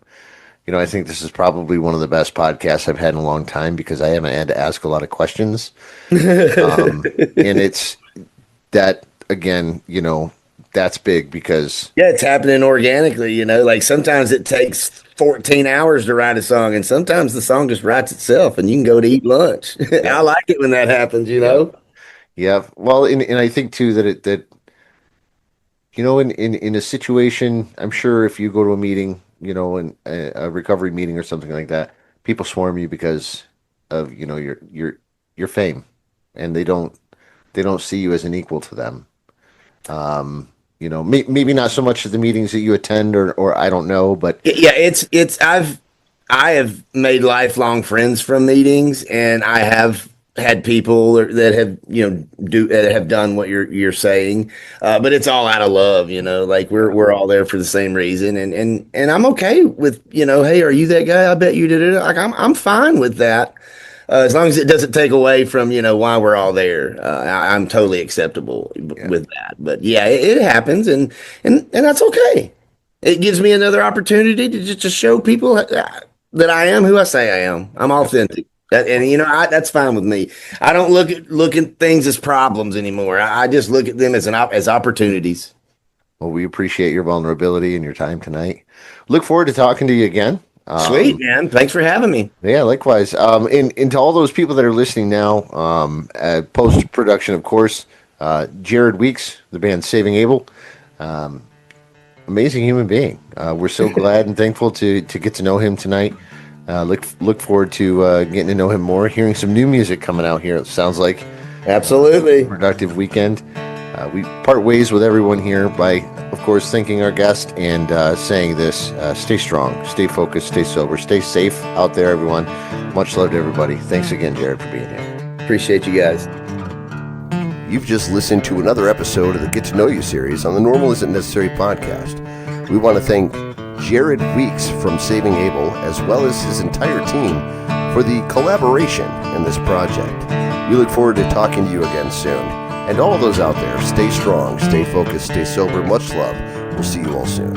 I think this is probably one of the best podcasts I've had in a long time because I haven't had to ask a lot of questions. And it's that again, that's big because Yeah, it's happening organically, like sometimes it takes 14 hours to write a song, and sometimes the song just writes itself and you can go to eat lunch. I yeah, like it when that happens, yeah, yeah. Well, and I think too that in a situation, I'm sure if you go to a meeting, in a recovery meeting or something like that, people swarm you because of your fame, and they don't see you as an equal to them. Maybe not so much at the meetings that you attend, or I don't know, but Yeah, I have made lifelong friends from meetings, and I have had people that have that have done what you're saying, but it's all out of love, like we're all there for the same reason, and I'm okay with hey, are you that guy? I bet you did it. Like I'm fine with that. As long as it doesn't take away from why we're all there, I'm totally acceptable yeah, with that. But yeah, it happens, and that's okay. It gives me another opportunity to just to show people that I am who I say I am. I'm yep, authentic. And that's fine with me. I don't look at things as problems anymore. I just look at them as opportunities. Well, we appreciate your vulnerability and your time tonight. Look forward to talking to you again. Sweet, man. Thanks for having me. Yeah, likewise. And to all those people that are listening now, post production, of course, Jared Weeks, the band Saving Abel, amazing human being. We're so glad and thankful to get to know him tonight. Look forward to getting to know him more, hearing some new music coming out here. It sounds like Absolutely. productive weekend. We part ways with everyone here by, of course, thanking our guest and saying this: stay strong, stay focused, stay sober, stay safe out there, everyone. Much love to everybody. Thanks again, Jared, for being here. Appreciate you guys. You've just listened to another episode of the Get to Know You series on the Normal Isn't Necessary podcast. We want to thank Jared Weeks from Saving Abel, as well as his entire team, for the collaboration in this project. We look forward to talking to you again soon. And all those out there, stay strong, stay focused, stay sober. Much love. We'll see you all soon.